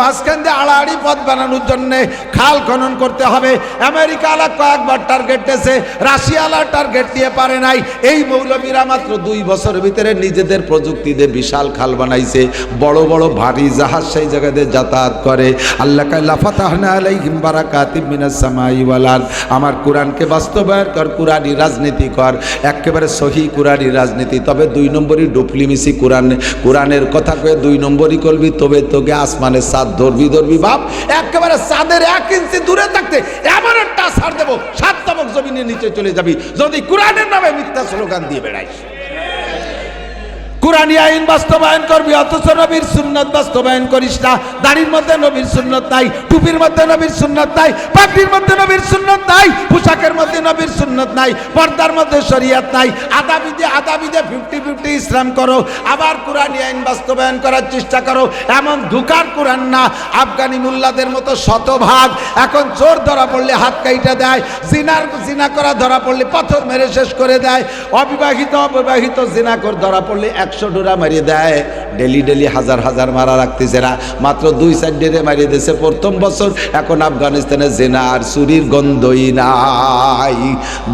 Speaker 1: মাঝখান দিয়ে আড়াআড়ি পথ বানানোর জন্য খাল খনন করতে হবে। আমেরিকাওয়ালা কয়েকবার টার্গেট দিয়েছে, রাশিয়াওয়ালা টার্গেট দিয়ে পারে নাই। এই মৌলবীরা মাত্র 2 বছরের ভিতরে নিজেদের প্রযুক্তি দিয়ে বিশাল খাল বানাইছে, বড় বড় ভারী জাহাজ সেই জায়গাতে যাতায়াত করে। আল্লাহ লাফাতাহনা আলাইহিম বারাকাতুহু বারাকাতিম মিনাস সামাই ওয়াল আরদ। আমার কোরআনকে বাস্তবায়ন কর, কোরআনী রাজনীতি কর, একেবারে সহি কোরআনী রাজনীতি। তবে 2 নম্বরই ডুপ্লিমিসি কোরআনের কথা কয়ে 2 নম্বরই করবি, তবে তোকে আসমানের চাঁদ ধরবি বাপ। একেবারে চাঁদের 1 ইঞ্চি দূরে থাকতে এমন একটা ছাড় দেবো, 7 তবক জমিনের নিচে চলে যাবি যদি কোরআনের নামে মিথ্যা স্লোগান দিয়ে বেড়াইস। কোরআনী আইন বাস্তবায়ন করবি, অথচ নবীর সুন্নত বাস্তবায়ন করিস না। দাড়ির মধ্যে নবীর সুন্নত নাই, টুপির মধ্যে নবীর সুন্নত নাই, পাগড়ির মধ্যে নবীর সুন্নত নাই, পোশাকের মধ্যে নবীর সুন্নত নাই, পর্দার মধ্যে শরিয়ত নাই। আদাবিদে 50-50 ইসলাম করো, আবার কোরআনী আইন বাস্তবায়ন করার চেষ্টা করো। এমন ধোঁকার কোরআন না, আফগানি মুল্লাদের মতো শতভাগ। এখন চোর ধরা পড়লে হাত কাইটা দেয়, জিনা করা ধরা পড়লে পাথর মেরে শেষ করে দেয়, অবিবাহিত জিনাকর ধরা পড়লে 100 ডোরা মারিয়ে দেয়। ডেলি হাজার মারা রাখতেছে না, মাত্র 2-4 ডেরে মারিয়ে দিয়েছে প্রথম বছর। এখন আফগানিস্তানে জেনা আর চুরির গন্ধই নাই।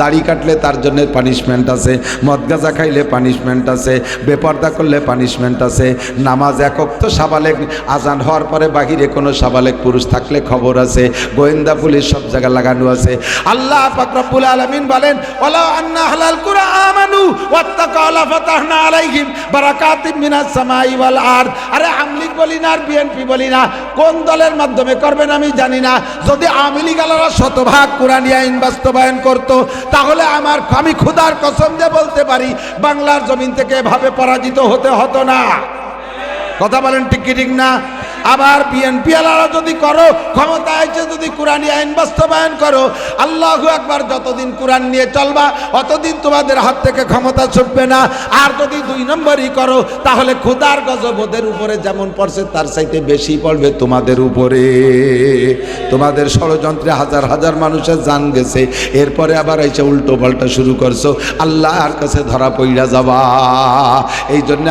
Speaker 1: দাড়ি কাটলে তার জন্য পানিশমেন্ট আছে, মদ গাঁজা খাইলে পানিশমেন্ট আছে, বেপর্দা করলে পানিশমেন্ট আছে। নামাজ 1 ওয়াক্ত সাবালেক, আজান হওয়ার পরে বাহিরে কোনো সাবালেক পুরুষ থাকলে খবর আছে, গোয়েন্দা পুলিশ সব জায়গায় লাগানো আছে। আল্লাহ পাক রব্বুল আলামিন বলেন, ওয়ালা আন্না আহলাল কুরআন আমানু ওয়াত্তাকাউ লাফাতাহনা আলাইহিম বারাকাতিম মিনাস সামাই ওয়াল আরদ। আরে আমলিগ বলি না আর বিএনপি বলি না, কোন দলের মাধ্যমে করবেন আমি জানি না। যদি আওয়ামী লীগ আলারা শতভাগ কোরআনী আইন বাস্তবায়ন করত, তাহলে আমি খোদার কসম দিয়ে বলতে পারি, বাংলার জমিন থেকে এভাবে পরাজিত হতে হতো না। কথা বলেন ঠিক কি ঠিক না? আবার বিএনপি আলারা যদি করো, ক্ষমতা আছে যদি কোরআনী আইন বাস্তবায়ন করো, আল্লাহু আকবার, যতদিন কোরআন নিয়ে চলবা অতদিন তোমাদের হাত থেকে ক্ষমতা ছুটবে না। আর যদি 2 নম্বরই করো, তাহলে খোদার গজব ওদের উপরে যেমন পড়ছে তার চাইতে বেশি পড়বে তোমাদের উপরে। তোমাদের ষড়যন্ত্রে হাজার মানুষের জান গেছে, এরপরে আবার এসে উল্টো পাল্টা শুরু করছো, আল্লাহর কাছে ধরা পইড়া যাবা। এই জন্য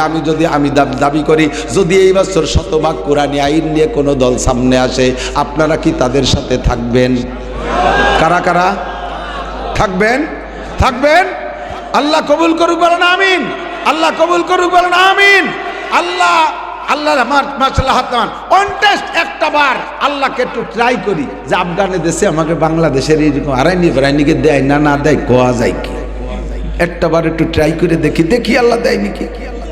Speaker 1: আমি দাবি করি, যদি এই বছর শতভাগ কোরআনী আইন নিয়ে কোনো দল সামনে আসে, আপনারা কি তাদের সাথে থাকবেন? কারা কারা থাকবেন? আল্লাহ কবুল করুক, বলেন আমিন। আল্লাহ কবুল করুক, বলেন আমিন। আল্লাহ মাশাআল্লাহ, হাত নামান। অন টেস্ট একটা বার আল্লাহকে একটু ট্রাই করি যে আফগানে দেশে আমাকে বাংলাদেশের এইরকম আড়াইনিকে দেয় না দেয়, কোয়া যায় কি? একটা বার একটু ট্রাই করে দেখি আল্লাহ দেয় নাকি,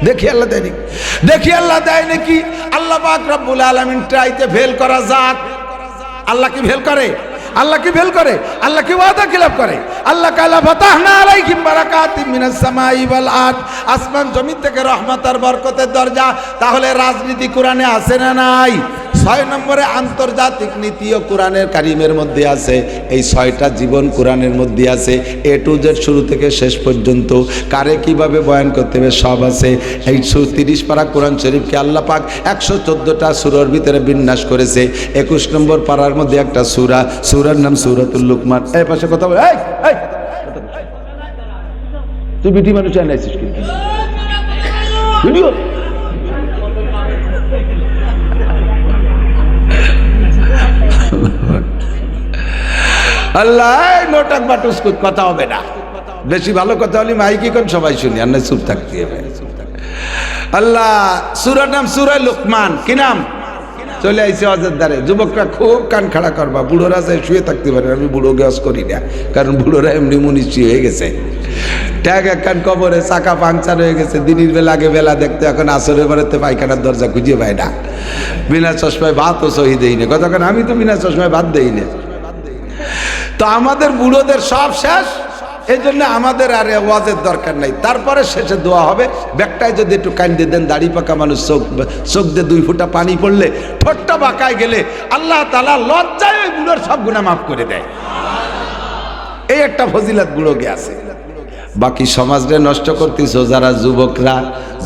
Speaker 1: দেখি আল্লাহ দেয় নাকি। আল্লাহ পাক রব্বুল আলামিন ট্রাইতে ফেল করা জাত। আল্লাহ কি ফেল করে? আল্লাহ কি ওয়াদা খিলাফ করে? আল্লাহ কালা ফাতাহনা আলাইহিম বারাকাতিম মিনাস সামাই ওয়াল আরদ। আসমান জমিন থেকে রহমত আর বরকতের দরজা। তাহলে রাজনীতি কোরআনে আছে না নাই? 6 নম্বরে আন্তর্জাতিক নীতিও কোরআনের কারিমের মধ্যে আছে। এই 6টা জীবন কোরআনের মধ্যে আছে, A to Z শুরু থেকে শেষ পর্যন্ত। কারে কিভাবে বয়ান করতে হবে সব আছে। এই 30 পারা কোরআন শরীফকে আল্লাহ পাক 114টা সূরার ভিতরে বিন্যাস করেছে। 21 নম্বর পারার মধ্যে একটা সূরার নাম সূরাতুল লুকমান। এই পাশে কথা বল, এই তুই বিটি মানুষ আনাইছিস কি ভিডিও? আল্লাহ নোটাক বাটুস কথা হবে না, বেশি ভালো কথা হলে মাইকি কোন সবাই শুনি, আর না চুপ থাকতে হবে। আল্লাহ সূরার নাম সূরা লুকমান। কি নাম? চলে আইছে অযোধ্যারে। যুবকরা খুব কান খাড়া করবা, বুড়োরা চাই শুয়ে থাকতে পারে। আমি বুড়ো গ্যাস করি না, কারণ বুড়োরা এমনি মুনিশি হয়ে গেছে। ট্যাগ এক কান কবরে, চাকা পাংচার হয়ে গেছে। দিনের বেলা আগে বেলা দেখতে, এখন আসরের বেলাতে পায়খানার দরজা খুঁজে পায় না। বিনা চশমায় ভাতও সহি দেই না। কতক্ষণ আমি তো বিনা চশমায় ভাত দেই না। তো আমাদের বুড়োদের সব শেষ, এই জন্য আমাদের আর ওয়াজের দরকার নাই। তারপরে শেষে দোয়া হবে। ব্যাগটায় যদি একটু কান্দে দেন, দাড়ি পাকা মানুষ চোখ দিয়ে 2 ফোঁটা পানি পড়লে, ঠোঁটটা বাঁকায় গেলে, আল্লাহ তাআলা লজ্জায় ওই বুড়োর সব গুনাহ মাফ করে দেয়। এই একটা ফজিলত বুড়োকে আছে। বাকি সমাজরে নষ্ট করতেছো যারা যুবকরা,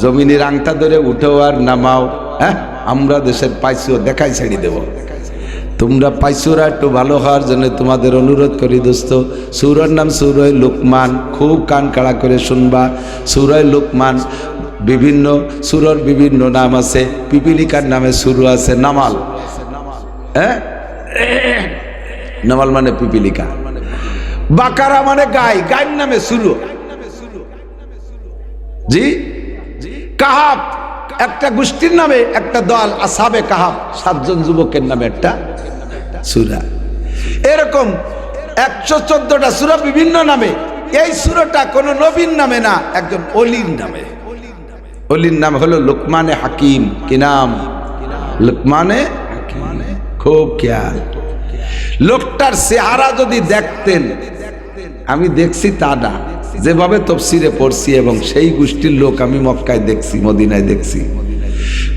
Speaker 1: জমিনের আংটা ধরে উঠো আর নামাও। হ্যাঁ, আমরা দেশের পাইছো দেখাই ছেড়ে দেব। তোমরা পাইছোরা একটু ভালো হওয়ার জন্য তোমাদের অনুরোধ করি দোস্ত। সূরার নাম সূরা লুকমান। খুব কান কাড়া করে শুনবা। সূরা লুকমান, বিভিন্ন সূরার বিভিন্ন নাম আছে। পিপিলিকার নামে শুরু আছে নামাল। হ্যাঁ, নামাল মানে পিপিলিকা। বাকারা মানে গাই, গায়ের নামে শুরু। জি, কাহাব একটা গোষ্ঠীর নামে একটা দল, আসহাবে কাহাব 7 জন যুবকের নামে একটা সূরা। এরকম 114টা সূরা বিভিন্ন নামে। এই সূরাটা কোনো নবীর নামে না, একজন ওলির নামে। ওলির নাম হলো লুকমানে হাকিম। কি নাম? লুকমানে হাকিম। খুব খেয়াল। লোকটার চেহারা যদি দেখতেন, আমি দেখছি তা না, যেভাবে তফসিরে পড়ছি এবং সেই গোষ্ঠীর লোক আমি মক্কায় দেখছি, মদিনায় দেখছি।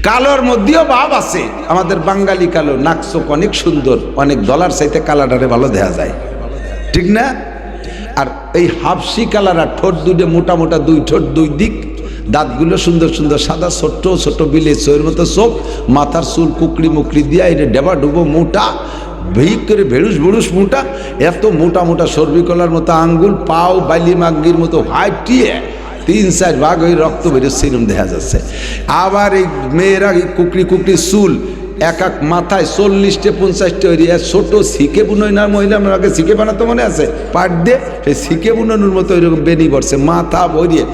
Speaker 1: কালোর মধ্যেও ভাব আছে, আমাদের বাঙালি কালো, নাকচোখ অনেক সুন্দর, অনেক ডলার চাইতে কালাডারে ভালো দেখা যায়, ঠিক না? আর এই হাফসি কালারা ঠোঁট দুটো মোটা মোটা, দুই ঠোঁট দুই দিক, দাঁতগুলো সুন্দর সুন্দর সাদা, ছোট্ট ছোট বিলে চোর মতো চোখ, মাথার চুল কুকড়ি মুকড়ি দিয়া এটা ডেবা ডুবো মোটা, ভিক করে ভেড়ুস ভুড়ুস মোটা, এত মোটা মোটা সর্বি কলার মতো আঙ্গুল, পাও বাইলি মাঙ্গির মতো হাইটিয়ে 3-4 ভাগ ওই রক্ত বেরোচ্ছে এরকম দেখা যাচ্ছে। আবার এই মেয়েরা কুকড়ি কুকড়ি চুল, এক এক মাথায় 40-50টা এরিয়া ছোট শিখে বুনই না মহিলা, আমার আগে শিখে বানাতো মনে আছে, পাট দিয়ে সেই শিখে বুনানোর মতো ওইরকম বেনি পড়ছে, মাথা ভরিয়ে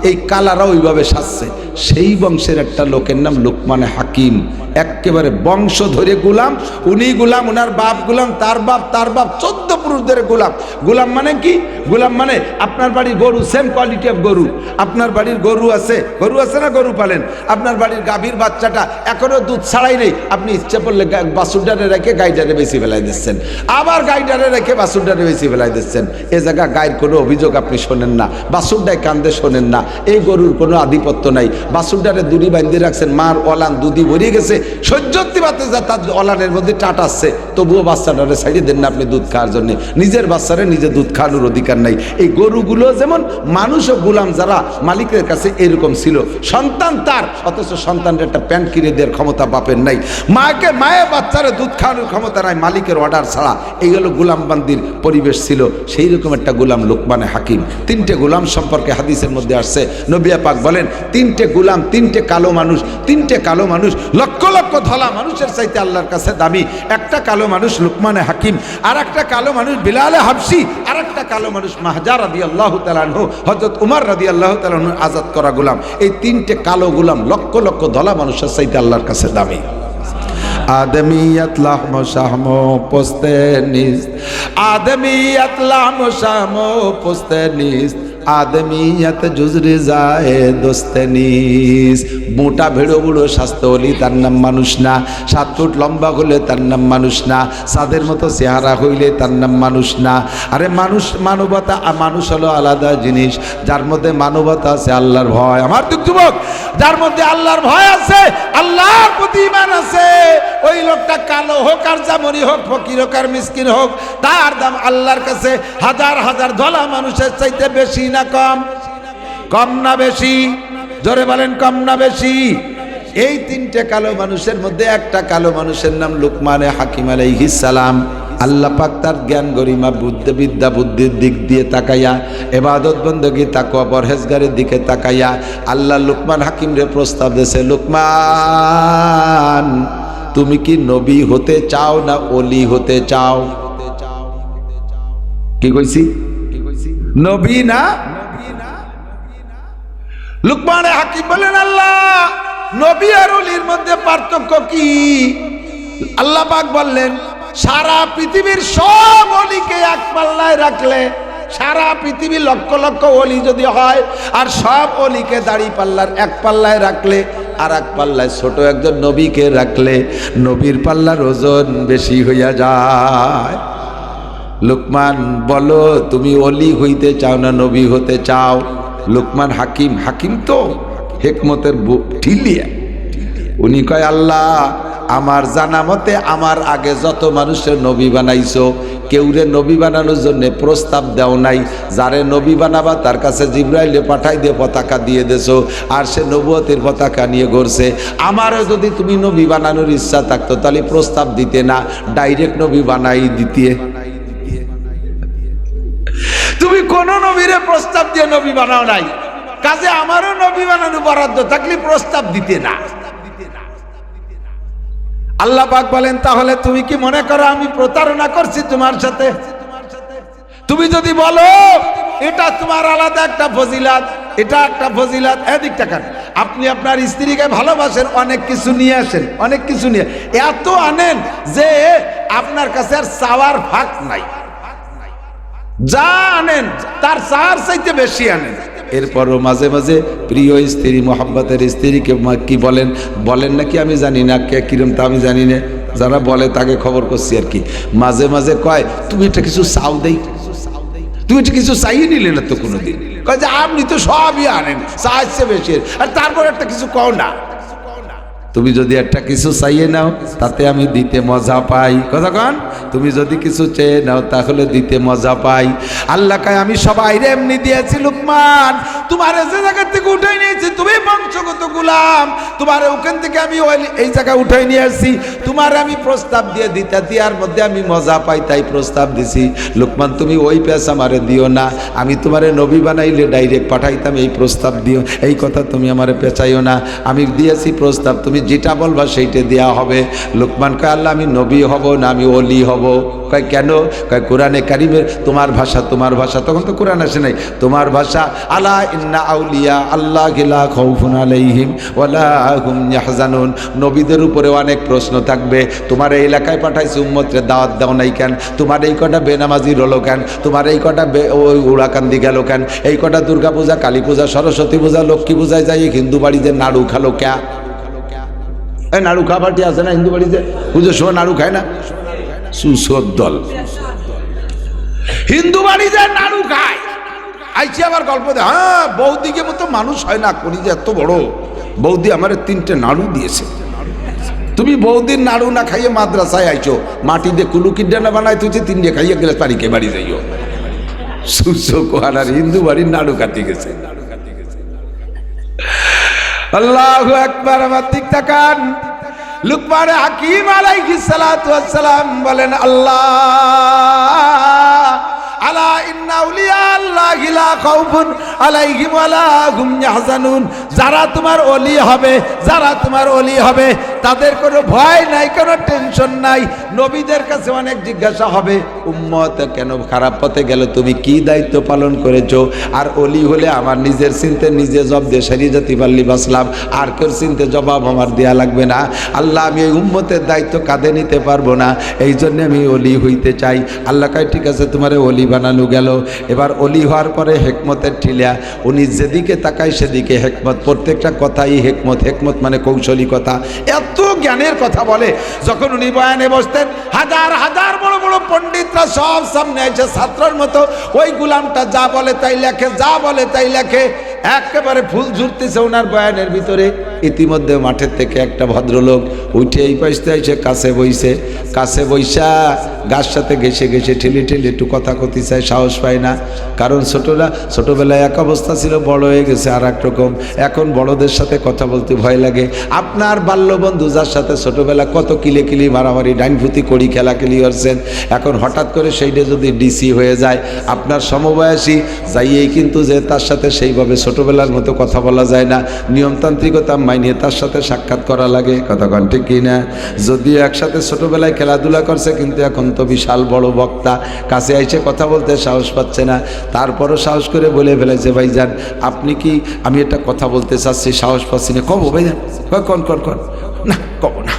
Speaker 1: এই কালারা ওইভাবে সাজছে। সেই বংশের একটা লোকের নাম লুকমানে হাকিম, একেবারে বংশ ধরে গোলাম, উনি গোলাম, ওনার বাপ গোলাম, তার বাপ, তার বাপ, 14 পুরুষ ধরে গোলাম। গোলাম মানে কি? গোলাম মানে আপনার বাড়ির গরু, সেম কোয়ালিটি অফ গরু, আপনার বাড়ির গরু আছে, গরু আছে না, গরু পালেন, আপনার বাড়ির গাভীর বাচ্চাটা এখনো দুধ ছাড়াই নেই, আপনি ইচ্ছে করলে বাছুরটারে রেখে গাইডারে বেশি ফেলাই দিচ্ছেন, আবার গাইডারে রেখে বাছুরটারে বেশি ফেলাই দিচ্ছেন। এ জায়গা গায়ের কোনো অভিযোগ আপনি শোনেন না, বাছুরটায় কান্দে শোনেন না, এই গরুর কোনো আধিপত্য নাই, বাছুরটারে দুধি বাঁধিয়ে রাখছেন, মার অলান দুধি ভরিয়ে গেছে, সহ্যতি বাতে যা তার অলানের মধ্যে টাট আসছে, তবুও বাচ্চাটারে ছাড়িয়ে দেন না আপনি দুধ খাওয়ার জন্য, নিজের বাচ্চারে নিজে দুধ খাওয়ানোর অধিকার নাই। এই গরুগুলো যেমন মানুষও গোলাম যারা মালিকের কাছে এরকম ছিল, সন্তান তার, অথচ সন্তানের একটা প্যান্ট কিনে দেওয়ার ক্ষমতা বাপের নাই, মায়ের বাচ্চারে দুধ খাওয়ানোর ক্ষমতা নাই মালিকের অর্ডার ছাড়া। এই হলো গোলামবান্দির পরিবেশ ছিল। সেই রকম একটা গোলাম লুকমানে হাকিম। 3টে গোলাম সম্পর্কে হাদিসের মধ্যে আসছে, নবী পাক বলেন 3টে গোলাম, 3টে কালো মানুষ, 3টে কালো মানুষ লক্ষ লক্ষ ধলা মানুষের চাইতে আল্লাহর কাছে দামি। একটা কালো মানুষ লুকমানে হাকিম, আর একটা কালো মানুষ বিলালে হাবশি, আর একটা কালো মানুষ মাহজা রাদিয়াল্লাহু তাআলা আনহু, হযরত উমর রাদিয়াল্লাহু তাআলা আনহু আজাদ করা গোলাম। এই 3টে কালো গোলাম লক্ষ লক্ষ ধলা মানুষের চাইতে আল্লাহর কাছে দামি। আদমিয়াত লাহম শাহম পোস্তে নিস, আদমিয়াত লাহম শাহম পোস্তে নিস, আদমিয়াত জুজরে যায় দোস্তে নিস। মোটা ভেড়ো বুড়ো স্বাস্থ্য হলি তার নাম মানুষ না, 7 ফুট লম্বা হলে তার নাম মানুষ না, সাদের মতো চেহারা হইলে তার নাম মানুষ না। আরে মানুষ, মানবতা, মানুষ হলো আলাদা জিনিস, যার মধ্যে মানবতা আছে, আল্লাহর ভয়। আমার যুবক, যার মধ্যে আল্লাহর ভয় আছে, আল্লাহর প্রতি ঈমান আছে, ওই লোকটা কালো হোক আর জামনি হোক, ফকির হোক আর মিসকিন হোক, তার দাম আল্লাহর কাছে হাজার হাজার ধলা মানুষের চাইতে বেশি না কম? কম না বেশি? জোরে বলেন, কম না বেশি? এই 3টে কালো মানুষের মধ্যে একটা কালো মানুষের নাম লুকমানে হাকিম আলাইহিস সালাম। আল্লাহ পাক তার জ্ঞান গরিমা বিদ্যা বুদ্ধির দিক দিয়ে তাকাইয়া, ইবাদত বندگی তাকওয়া পরহেজগারের দিকে তাকাইয়া আল্লাহ লুকমান হাকিম রে প্রস্তাব দিয়েছে, লুকমান তুমি কি নবী হতে চাও না ওলি হতে চাও? কি কইছি? নবী না? লুকমান হাকিম বলেন, আল্লাহ নবী আর ওলির মধ্যে পার্থক্য কি? আল্লাহ পাক বললেন, সারা পৃথিবীর সব ওলিকে এক পাল্লায় রাখলে, সারা পৃথিবী লক্ষ লক্ষ ওলি যদি হয়, আর সব ওলিকে দাড়ি পাল্লার এক পাল্লায় রাখলে, আর এক পাল্লায় ছোট একজন নবীকে রাখলে, নবীর পাল্লার ওজন বেশি হইয়া যায়। লুকমান বলো, তুমি ওলি হইতে চাও না নবী হতে চাও? লুকমান হাকিম, হাকিম তো হিকমতের ঠিলিয়া, উনি কয়, আল্লাহ আমার জানা মতে আমার আগে যত মানুষের নবী বানাইছো, কেউরে নবী বানানোর জন্য প্রস্তাব দেও নাই, যারে নবী বানাবা তার কাছে জিবরাইলে পাঠাই দিয়ে পতাকা দিয়ে দেছো, আর সে নবুয়তের পতাকা নিয়ে ঘুরছে। আমারও যদি তুমি নবী বানানোর ইচ্ছা থাকতো তাহলে প্রস্তাব দিতে না, ডাইরেক্ট নবী বানাই দিতে। তুমি কোন নবীরে প্রস্তাব দিয়ে নবী বানাও নাই, কাজে আমারও নবী বানানো বরাদ্দ থাকলে প্রস্তাব দিতে না। আল্লাহ পাক বলেন, তাহলে তুমি কি মনে করো আমি প্রতারণা করছি তোমার সাথে? তুমি যদি বলো এটা তোমার আলাদা একটা ফজিলাত, এটা একটা ফজিলাত, এদিকটা কান, আপনি আপনার স্ত্রীকে ভালোবাসেন, অনেক কিছু নিয়ে আসেন, অনেক কিছু নিয়ে এত আনেন যে আপনার কাছে আর চাওয়ার ফাঁক নাই। যা আনেন তার চার চাইতে বেশি আনেন। এরপরও মাঝে মাঝে প্রিয় স্ত্রী, মোহাব্বতের স্ত্রীকে কি বলেন, বলেন নাকি আমি জানি না, কে কিরম তা আমি জানি না, যারা বলে তাকে খবর করছি আর কি। মাঝে মাঝে কয় তুমি এটা কিছু চাও দেই, তুমি এটা কিছু চাইয়ে নিলে না তো কোনোদিন। কয় যে আপনি তো সবই আনেন, চাইছে বেশি, আর তারপর একটা কিছু কও না। তুমি যদি একটা কিছু চাইয়ে নাও তাতে আমি দিতে মজা পাই। কতক্ষণ তুমি যদি কিছু চেয়ে নাও তাহলে দিতে মজা পাই। আল্লাহ কয় আমি সবাইরে এমনি দিয়েছি লুকমান, তোমার যে জায়গা থেকে উঠাই নিয়েছি তুমি বংশগত গোলাম, তোমার ওখান থেকে আমি এই জায়গায় উঠাই নিয়ে আসছি, তোমার আমি প্রস্তাব দিয়ে দিতে দেওয়ার মধ্যে আমি মজা পাই, তাই প্রস্তাব দিছি। লুকমান তুমি ওই পেঁচা আমারে দিও না, আমি তোমারে নবী বানাইলে ডাইরেক্ট পাঠাইতাম, এই প্রস্তাব দিও, এই কথা তুমি আমারে পেঁচাইও না, আমি দিয়েছি প্রস্তাব, তুমি যেটা বলবা সেইটা দেওয়া হবে। লুকমান কয় আল্লাহ আমি নবী হব না আমি ওলি হব? কয় কেন? কয় কোরআনে কারিমের তোমার ভাষা, তোমার ভাষা, তখন তো কোরআন আসে নাই, তোমার ভাষা আলা ইন্না আউলিয়া আল্লাহ লা খাউফুন আলাইহিম ওয়ালা হুম ইয়াহজানুন। নবীদের উপরে অনেক প্রশ্ন থাকবে, তোমার এই এলাকায় পাঠাইছে উম্মতরে দাওয়াত দাও নাই কেন, তোমার এই কটা বেনামাজি রলো কেন, তোমার এই কটা ওই উড়াকান্দি গেল কেন, এই কটা দুর্গা পূজা, কালী পূজা, সরস্বতী পূজা, লক্ষ্মী পূজায় যাই হিন্দু বাড়িতে নাড়ু খালো ক্যা? এই নাড়ু খাবারটি আছে না হিন্দু বাড়িতে, পুজোর সময় নাড়ু খায় না? সুসদ দল হিন্দু বাড়িতে নাড়ু খায়। আইছি আবার গল্প দেয়, হ্যাঁ বৌদিকে মতো মানুষ হয় না, করি যে এত বড় বৌদি আমার 3টে নাড়ু দিয়েছে। তুমি বৌদির নাড়ু না খাইয়ে মাদ্রাসায় আইছো, মাটি দিয়ে কুলুকির ডানা বানাই তুই 3টে খাইয়ে গেলে তারিখে বাড়ি যাইও। সুসো কোহানার হিন্দু বাড়ির নাড়ু কাটি গেছে। আল্লাহু আকবার। আমার দিক তাকান। লুকমান হাকিম আলাইহিস সালাতু ওয়াস সালাম বলেন আল্লাহ আলা ইন্না আউলিয়া আল্লাহি লা খাউফুন আলাইহিম ওয়ালা হুম ইয়াহজানুন। যারা তোমার ওলি হবে, যারা তোমার ওলি হবে তাদের কোনো ভয় নাই, কোনো টেনশন নাই। নবীদের কাছে অনেক জিজ্ঞাসা হবে, উম্মত কেন খারাপ পথে গেল, তুমি কি দায়িত্ব পালন করেছো? আর ওলি হলে আমার নিজের চিনতে নিজে জব দিয়ে সারিয়ে যেতে পারলি বাসলাম, আর কেউ চিনতে জবাব আমার দেয়া লাগবে না। আল্লাহ আমি এই উম্মতের দায়িত্ব কাঁধে নিতে পারবো না, এই জন্য আমি ওলি হইতে চাই। আল্লাহ কয় ঠিক আছে তোমার ওলি বানানো গেল। এবার ওলি হওয়ার পরে হেকমতের ঠিলা, উনি যেদিকে তাকায় সেদিকে হেকমত, প্রত্যেকটা কথাই হেকমত। হেকমত মানে কৌশলী কথা, এত জ্ঞানের কথা বলে। যখন উনি বয়ানে বসতেন হাজার হাজার বড় বড় পণ্ডিতরা সব সামনে এসে ছাত্রের মতো ওই গুলামটা যা বলে তাই লেখে, যা বলে তাই লেখে, একেবারে ফুল ঝুরতেছে ওনার বয়ানের ভিতরে। ইতিমধ্যে মাঠের থেকে একটা ভদ্রলোক উঠে এই পাশে এসে কাছে বইছে, কাছে বইসা গাছ সাথে ঘেসে ঘেসে ঠেলে ঠেলে একটু কথা কতি চায়, সাহস পায় না। কারণ ছোটবেলায় এক অবস্থা ছিল, বড় হয়ে গেছে আর এক রকম। এখন বড়দের সাথে কথা বলতে ভয় লাগে। আপনার বাল্যবন্ধু যার সাথে ছোটবেলা কত কিলে কিলি মারামারি ডাইনভূতি করি খেলাখেলি করছেন, এখন হঠাৎ করে সেইটা যদি ডিসি হয়ে যায়, আপনার সমবয়সী যাইয়েই কিন্তু যে তার সাথে সেইভাবে ছোটবেলার মতো কথা বলা যায় না, নিয়মতান্ত্রিকতা মাইনে তার সাথে সাক্ষাৎ করা লাগে। কতক্ষণ ঠিক কিনা? যদিও একসাথে ছোটবেলায় খেলাধুলা করছে, কিন্তু এখন তো বিশাল বড় বক্তা, কাছে আইসে কথা বলতে সাহস পাচ্ছে না। তারপরও সাহস করে বলে ফেলেছে, ভাইজান আপনি কি, আমি একটা কথা বলতে চাচ্ছি, সাহস পাচ্ছি না। কব ভাইজান? কন কন কন না, কব না।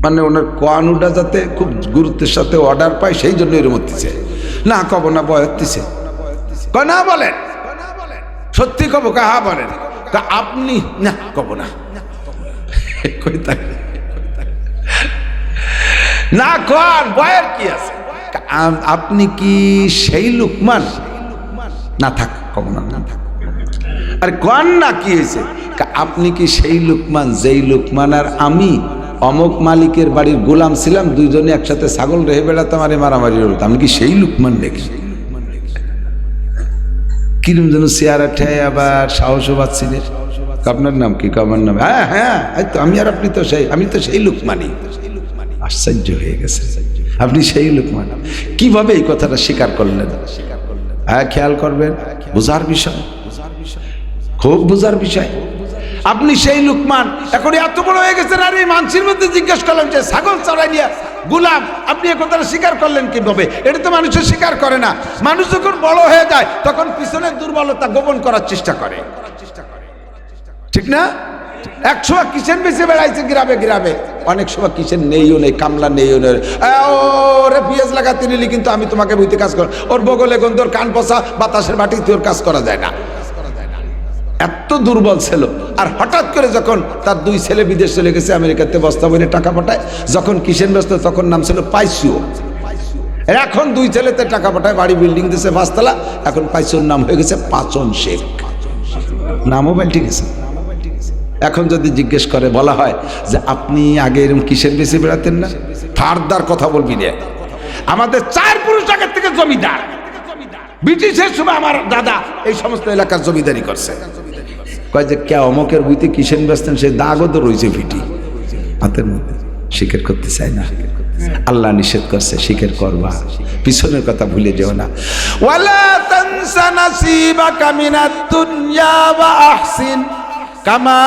Speaker 1: মানে ওনার কোয়ানুটা যাতে খুব গুরুত্বের সাথে অর্ডার পায়, সেই জন্য এর মধ্যে না কব না, বয়াতিছে না বলেন, সত্যি কব কাহা বলেন, আপনি না কব না, না কর বয়ের কি আছে? আপনি কি সেই লুকমান? না থাক কব না, না থাক। আর কন না কি হয়েছে? আপনি কি সেই লুকমান যেই লুকমান আর আমি অমুক মালিকের বাড়ির গোলাম ছিলাম, দুইজনে একসাথে ছাগল রেহে বেড়াতাম আর মারামারি হতো, আমি কি সেই লুকমান দেখি? কিরম যেন চেয়ারা ঠেয়, আবার সাহসও পাচ্ছিলেন। আপনার নাম কি? আমার নাম? হ্যাঁ হ্যাঁ, তো আমি আর আপনি তো সেই, আমি তো সেই লুকমানই। আশ্চর্য হয়ে গেছে, আপনি সেই লুকমান। কিভাবে এই কথাটা স্বীকার করলেন? হ্যাঁ খেয়াল করবেন, বোঝার বিষয়, খুব বোঝার বিষয়। আপনি সেই লুকমান, এখন এত বড় হয়ে গেছেন, আর এই মানুষের মধ্যে জিজ্ঞেস করলাম যে ছাগল চড়াই নিয়ে গোলাম, আপনি এ কথাটা স্বীকার করলেন কিভাবে? এটা তো মানুষের স্বীকার করে না। মানুষ যখন বড় হয়ে যায় তখন পিছনের দুর্বলতা গোপন করার চেষ্টা করে। ঠিক না? 100 কিসেন বেশি বেড়াইছে গ্রামে গ্রামে, অনেক সময় কিসেন নেইও নেই, কামলা নেইও নেই, ওরে পিঁয়াজ লাগাতে নিলি কিন্তু আমি তোমাকে বইতে কাজ কর, ওর বগলে গন্ধর কান পচা বাতাসের বাটিতে ওর কাজ করা যায় না, এত দুর্বল ছিল। আর হঠাৎ করে যখন তার 2 ছেলে বিদেশ চলে গেছে, আমেরিকাতে বস্তা বইনে টাকা পাঠায়, যখন কিসেন ব্যস্ত তখন নাম ছিল পাইসুও। এখন 2 ছেলেতে টাকা পাঠায়, বাড়ি বিল্ডিং দিয়েছে 5 তলা, এখন পাইসুর নাম হয়ে গেছে পাচন শেখ, নামও পাল্টে গেছে। এখন যদি জিজ্ঞেস করে বলা হয় যে আপনি আগে এরকম কিসের বেশি বেড়াতেন না, ফারদার কথা বলবি না। আমাদের 4 পুরুষ আগের থেকে জমিদার, ব্রিটিশের সময় আমার দাদা এই সমস্ত এলাকার জমিদারি করছে। কয় যে কে অমকের বইতে কিসেন বেচতেন, সে দাগও তো রয়েছে ফিটি হাতের মধ্যে, স্বীকার করতে চায় না। আল্লাহ নিষেধ করছে স্বীকার করবা, পিছনের কথা ভুলে যেও না। ওয়ালা তানসা নাসিবাকা মিনাদ দুনিয়া ওয়া আহসিন কামা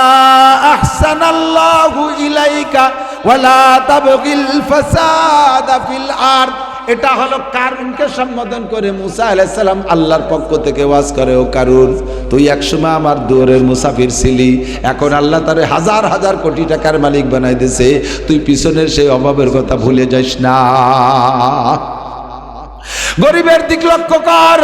Speaker 1: আহসানাল্লাহু ইলাইকা ওয়ালা তাবগিল ফাসাদা ফিল আরদ। এটা হলো কারুনকে সম্বোধন করে মুসা আলাইহিস সালাম আল্লাহর পক্ষ থেকে ওয়াজ করে, ও কারুন তুই একসময় আমার দুয়ারের মুসাফির ছিলি, এখন আল্লাহ তারে হাজার হাজার কোটি টাকার মালিক বানাই দিয়েছে, তুই পিছনের সেই অভাবের কথা ভুলে যাস না। গরিবের দিক লক্ষ্য কর,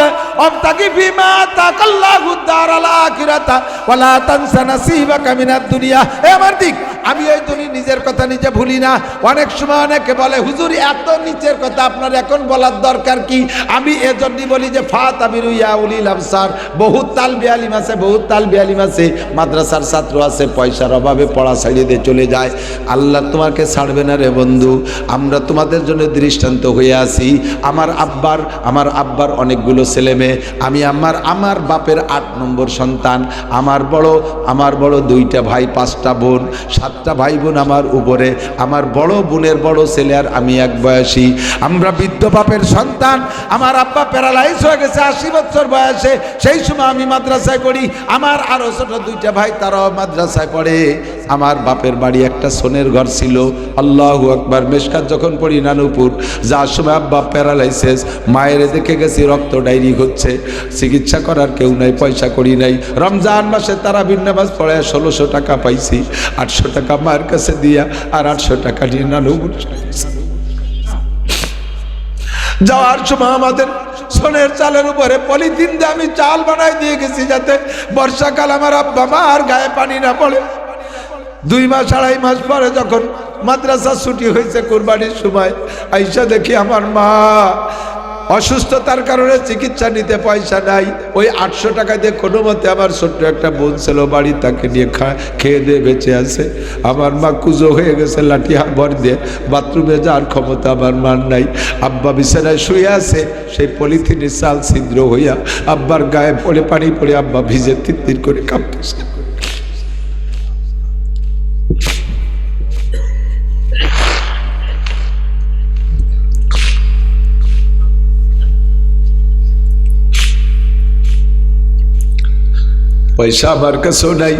Speaker 1: অবতাগি ফিমা তাকাল্লাহু দারাল আখিরাতা ওয়ালা তানসা নাসিবাকা মিনাদ দুনিয়া। এ আমার দিক, আমি ওই দুনিয়া নিজের কথা নিজে ভুলি না। অনেক সময় অনেকে বলে হুজুর এত নিচের কথা আপনার এখন বলার দরকার কি? আমি এজন্যই বলি যে ফাতাবিরু ইয়া উলিল আবসার, বহুত তালবি আলিম আছে, বহুত তালবি আলিম আছে, মাদ্রাসার ছাত্র আছে, পয়সার অভাবে পড়া ছাড়িয়ে দিয়ে চলে যায়। আল্লাহ তোমাকে ছাড়বে না রে বন্ধু, আমরা তোমাদের জন্য দৃষ্টান্ত হয়ে আছি। আমার আব্বার অনেকগুলো ছেলে মেয়ে, আমি আমার বাপের 8 নম্বর সন্তান, আমার বড় 2টা ভাই, 5টা বোন, 7টা ভাই বোন আমার উপরে, আমার বড় বোনের বড় ছেলে আর আমি এক বয়সী, আমরা বৃদ্ধ বাপের সন্তান। আমার আব্বা প্যারালাইজ হয়ে গেছে 80 বছর বয়সে, সেই সময় আমি মাদ্রাসায় পড়ি, আমার আরো ছোট 2টা ভাই তারাও মাদ্রাসায় পড়ে। আমার বাপের বাড়ি একটা সোনের ঘর ছিল, আল্লাহু আকবার। মেশকাত যখন পড়ি নানুপুর, যার সময় আব্বা প্যারালাইসিস, মায়ের দেখে গেছি রক্ত ডায়রি হচ্ছে, চিকিৎসা করার কেউ নাই, পয়সা করি নাই। রমজান মাসে তারাবির নামাজ পড়ে 1600 টাকা পাইছি, 800 টাকা মায়ের কাছে দিয়া আর 800 টাকা নিয়ে নানুপুর যাওয়ার সময় আমাদের সোনের চালের উপরে পলিথিন দিয়ে আমি চাল বানাই দিয়ে গেছি, যাতে বর্ষাকাল আমার আব্বা মার গায়ে পানি না পড়ে। 2 মাস 2.5 মাস পরে যখন মাদ্রাসা ছুটি হয়েছে কুরবানির সময়, আইসা দেখি আমার মা অসুস্থতার কারণে চিকিৎসা নিতে পয়সা নাই। ওই 800 টাকা দিয়ে কোনো মতে আমার ছোট্ট একটা বোন ছিল বাড়ি, তাকে নিয়ে খেয়ে দিয়ে বেঁচে আছে। আমার মা কুজো হয়ে গেছে, লাঠি ভর দিয়ে, বাথরুমে যাওয়ার ক্ষমতা আমার মার নাই। আব্বা বিছানায় শুয়ে আছে, সেই পলিথিনের চাল ছিদ্র হইয়া আব্বার গায়ে পড়ে পানি পড়ে আব্বা ভিজে তিত্তির করে কাঁপতেছে। পয়সা আমার কাছেও নাই,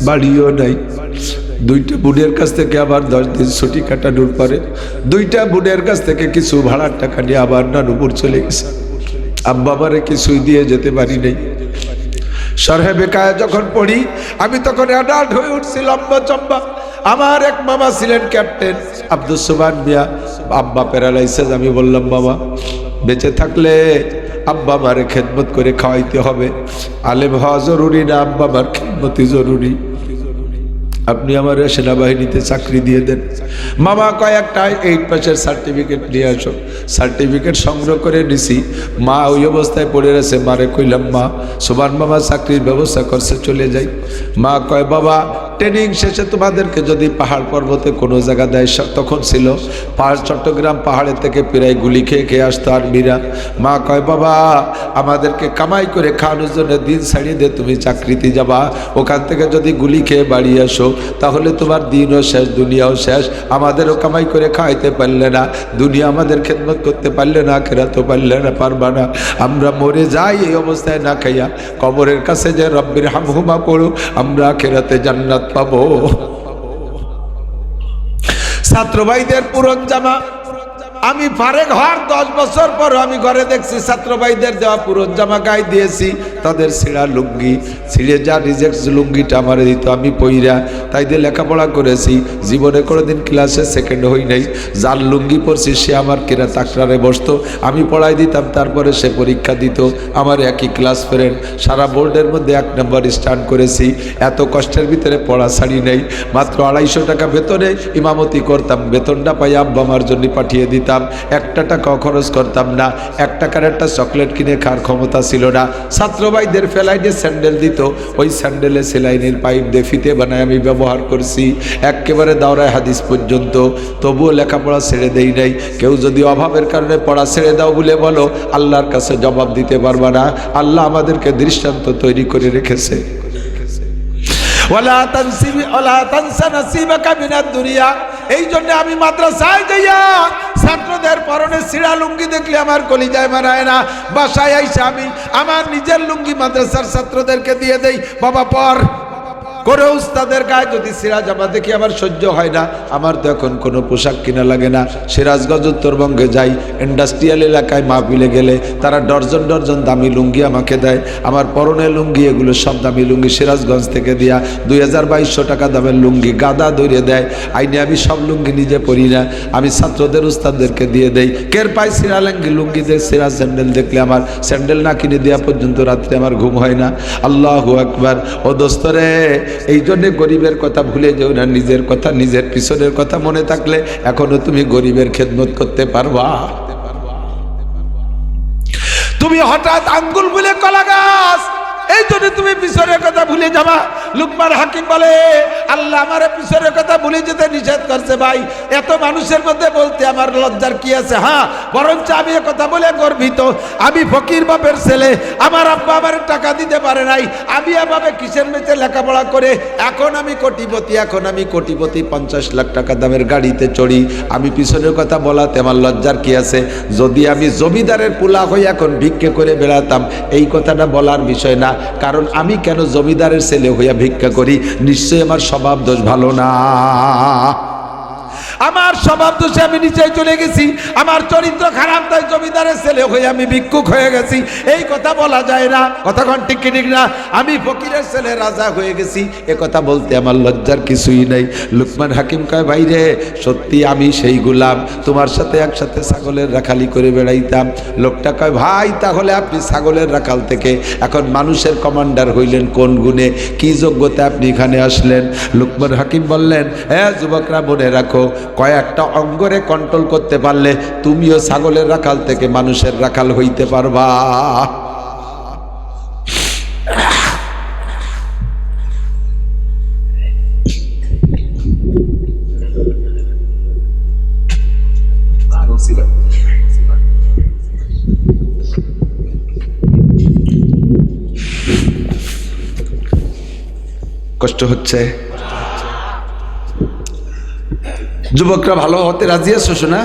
Speaker 1: বাড়িও নাই। 2টা বোনের কাছ থেকে আবার 10 দিন ছুটি কাটানোর পরে 2টা বোনের কাছ থেকে কিছু ভাড়ার টাকা নিয়ে আবার নানুপুর চলে গেছে। আব্বা আমারে কিছুই দিয়ে যেতে পারি নাই। শরহে বেকায়া যখন পড়ি আমি তখন অ্যাডাল্ট হয়ে উঠছি, লম্বা চম্বা। আমার এক মামা ছিলেন ক্যাপ্টেন আব্দুল সুবহান মিয়া, আব্বা প্যারালাইসিস। আমি বললাম বাবা বেঁচে থাকলে আব্বা আমারে খেদমত করে খাওয়াইতে হবে, আলেম হওয়া জরুরি না, আব্বা আমার খেদমতই জরুরি, আপনি আমার সেনাবাহিনীতে চাকরি দিয়ে দেন। মামা কয়েকটা 8 পাসের সার্টিফিকেট নিয়ে আসো। সার্টিফিকেট সংগ্রহ করে নিছি। মা ওই অবস্থায় পড়ে রয়েছে। মারে কইলাম মা সুবহান মামা চাকরির ব্যবস্থা করছে, চলে যাই। মা কয় বাবা ট্রেনিং শেষে তোমাদেরকে যদি পাহাড় পর্বতে কোনো জায়গা দেয়, তখন ছিল চট্টগ্রাম পাহাড়ের থেকে প্রায় গুলি খেয়ে খেয়ে আসতো আর্মিরা। মা কয় বাবা আমাদেরকে কামাই করে খাওয়ানোর জন্য দিন ছাড়িয়ে দিয়ে তুমি চাকরিতে যাবা, ওখান থেকে যদি গুলি খেয়ে বাড়ি আসো তাহলে তোমার দিনও শেষ, দুনিয়াও শেষ। আমাদেরও কামাই করে খাওয়াইতে পারলে না, দুনিয়া আমাদের খেদমত করতে পারলে না, আখিরাতও পারলে না, পারবা না। আমরা মরে যাই এই অবস্থায় না খাইয়া, কবরের কাছে যে রব্বির হামহুমা পড়ো, আমরা আখিরাতে জান্নাত পাবো। ছাত্র ভাইদের পুরন জামা আমি ফারেক হওয়ার 10 বছর পর আমি ঘরে দেখছি ছাত্র ভাইদের দেওয়া পুরো জামা গায়ে দিয়েছি, তাদের ছিঁড়া লুঙ্গি, ছিঁড়ে যা রিজেক্ট লুঙ্গিটা আমার দিত, আমি পইরা তাই দিয়ে লেখাপড়া করেছি। জীবনে কোনোদিন ক্লাসে সেকেন্ড হই নাই। যার লুঙ্গি পরছি সে আমার কেরা তাকরারে বসতো, আমি পড়াই দিতাম, তারপরে সে পরীক্ষা দিত। আমার একই ক্লাস ফ্রেন্ড, সারা বোর্ডের মধ্যে 1 নম্বর স্টান্ড করেছি। এত কষ্টের ভিতরে পড়া ছাড়ি নাই। মাত্র 250 টাকা বেতনে ইমামতি করতাম, বেতনটা পাই আব্বা আমার জন্য পাঠিয়ে দিতাম। 1 টাকা খরচ করতাম না, 1 টাকার একটা চকলেট কিনে খাওয়ার ক্ষমতা ছিল না। ছাত্র ভাইদের ফেলাইনে স্যান্ডেল দিত, ওই স্যান্ডেলে সেলাইনের পাইপ দিয়ে ফিতে বানায় আমি ব্যবহার করছি একেবারে দাওরায় হাদিস পর্যন্ত। তবুও লেখাপড়া ছেড়ে দেই নাই। কেউ যদি অভাবের কারণে পড়া ছেড়ে দাও বলে বলো, আল্লাহর কাছে জবাব দিতে পারবা না। আল্লাহ আমাদেরকে দৃষ্টান্ত তৈরি করে রেখেছে। এই জন্য আমি মাদ্রাসায় যাইয়া ছাত্রদের পরনে ছিঁড়া লুঙ্গি দেখলে আমার কলিজায় মানায় না। বাসায় আইসা আমি আমার নিজের লুঙ্গি মাদ্রাসার ছাত্রদেরকে দিয়ে দেই, বাবা পর করে। উস্তাদের গায়ে যদি ছিঁড়া জামা দেখি আমার সহ্য হয় না। আমার তো এখন কোনো পোশাক কিনা লাগে না। সিরাজগঞ্জ উত্তরবঙ্গে যাই, ইন্ডাস্ট্রিয়াল এলাকায় মাহফিলে গেলে তারা ডর্জন ডর্জন দামি লুঙ্গি আমাকে দেয়। আমার পরনে লুঙ্গি এগুলো সব দামি লুঙ্গি, সিরাজগঞ্জ থেকে দিয়া 2200 টাকা দামের লুঙ্গি গাদা ধরে দেয়। আইনে আমি সব লুঙ্গি নিজে পরি না, আমি ছাত্রদের উস্তাদদেরকে দিয়ে দেই। কের পাই ছিঁড়া লুঙ্গি দিয়ে ছিঁড়া স্যান্ডেল দেখলে আমার স্যান্ডেল না কিনে দেওয়া পর্যন্ত রাত্রে আমার ঘুম হয় না। আল্লাহু আকবার। ও দোস্তরে, এই জন্যে গরিবের কথা ভুলে যেও না, নিজের কথা, নিজের পিছনের কথা মনে থাকলে এখনো তুমি গরিবের খেদমত করতে পারবা। তুমি হঠাৎ আঙ্গুল ভুলে কলা গাছ, এই জন্য তুমি পিছনের কথা ভুলে যাবা। লুকমান হাকিম বলে, আল্লাহ আমার পিছনের কথা ভুলে যেতে নিষেধ করছে। ভাই, এত মানুষের মধ্যে বলতে আমার লজ্জার কি আছে? হ্যাঁ, বরঞ্চ আমি এ কথা বলে গর্বিত। আমি ফকির বাপের ছেলে, আমার আব্বা আমার টাকা দিতে পারে নাই, আমি এভাবে কিসের মেচে লেখাপড়া করে এখন আমি কোটিপতি। এখন আমি কোটিপতি, 50 লাখ টাকা দামের গাড়িতে চড়ি। আমি পিছনের কথা বলাতে আমার লজ্জার কি আছে? যদি আমি জমিদারের পোলা হয়ে এখন ভিক্ষে করে বেড়াতাম, এই কথাটা বলার বিষয় না। কারণ আমি কেন জমিদারের ছেলে হইয়া ভিক্ষা করি? নিশ্চয়ই আমার স্বভাব দোষ ভালো না। আমার স্বভাব দোষে আমি নিচে চলে গেছি, আমার চরিত্র খারাপ, তাই জমিদারের ছেলে হয়ে আমি ভিক্ষুক হয়ে গেছি। এই কথা বলা যায় না। কথা কোন ঠিক কি ঠিক না? আমি ফকিরের ছেলে রাজা হয়ে গেছি, এ কথা বলতে আমার লজ্জার কিছুই নাই। লুকমান হাকিম কয়, ভাই রে, সত্যি আমি সেই গোলাম, তোমার সাথে একসাথে ছাগলের রাখালি করে বেড়াইতাম। লোকটা কয়, ভাই তাহলে আপনি ছাগলের রাখাল থেকে এখন মানুষের কমান্ডার হইলেন কোন গুণে? কি যোগ্যতা আপনি এখানে আসলেন? লুকমান হাকিম বললেন, হ্যাঁ যুবকরা, মনে রাখো, কয়েকটা অঙ্গরে কন্ট্রোল করতে পারলে তুমিও ছাগলের রাখাল থেকে মানুষের রাখাল হইতে পারবা। কষ্ট হচ্ছে? যুবকরা ভালো হতে রাজি আছো শোনা?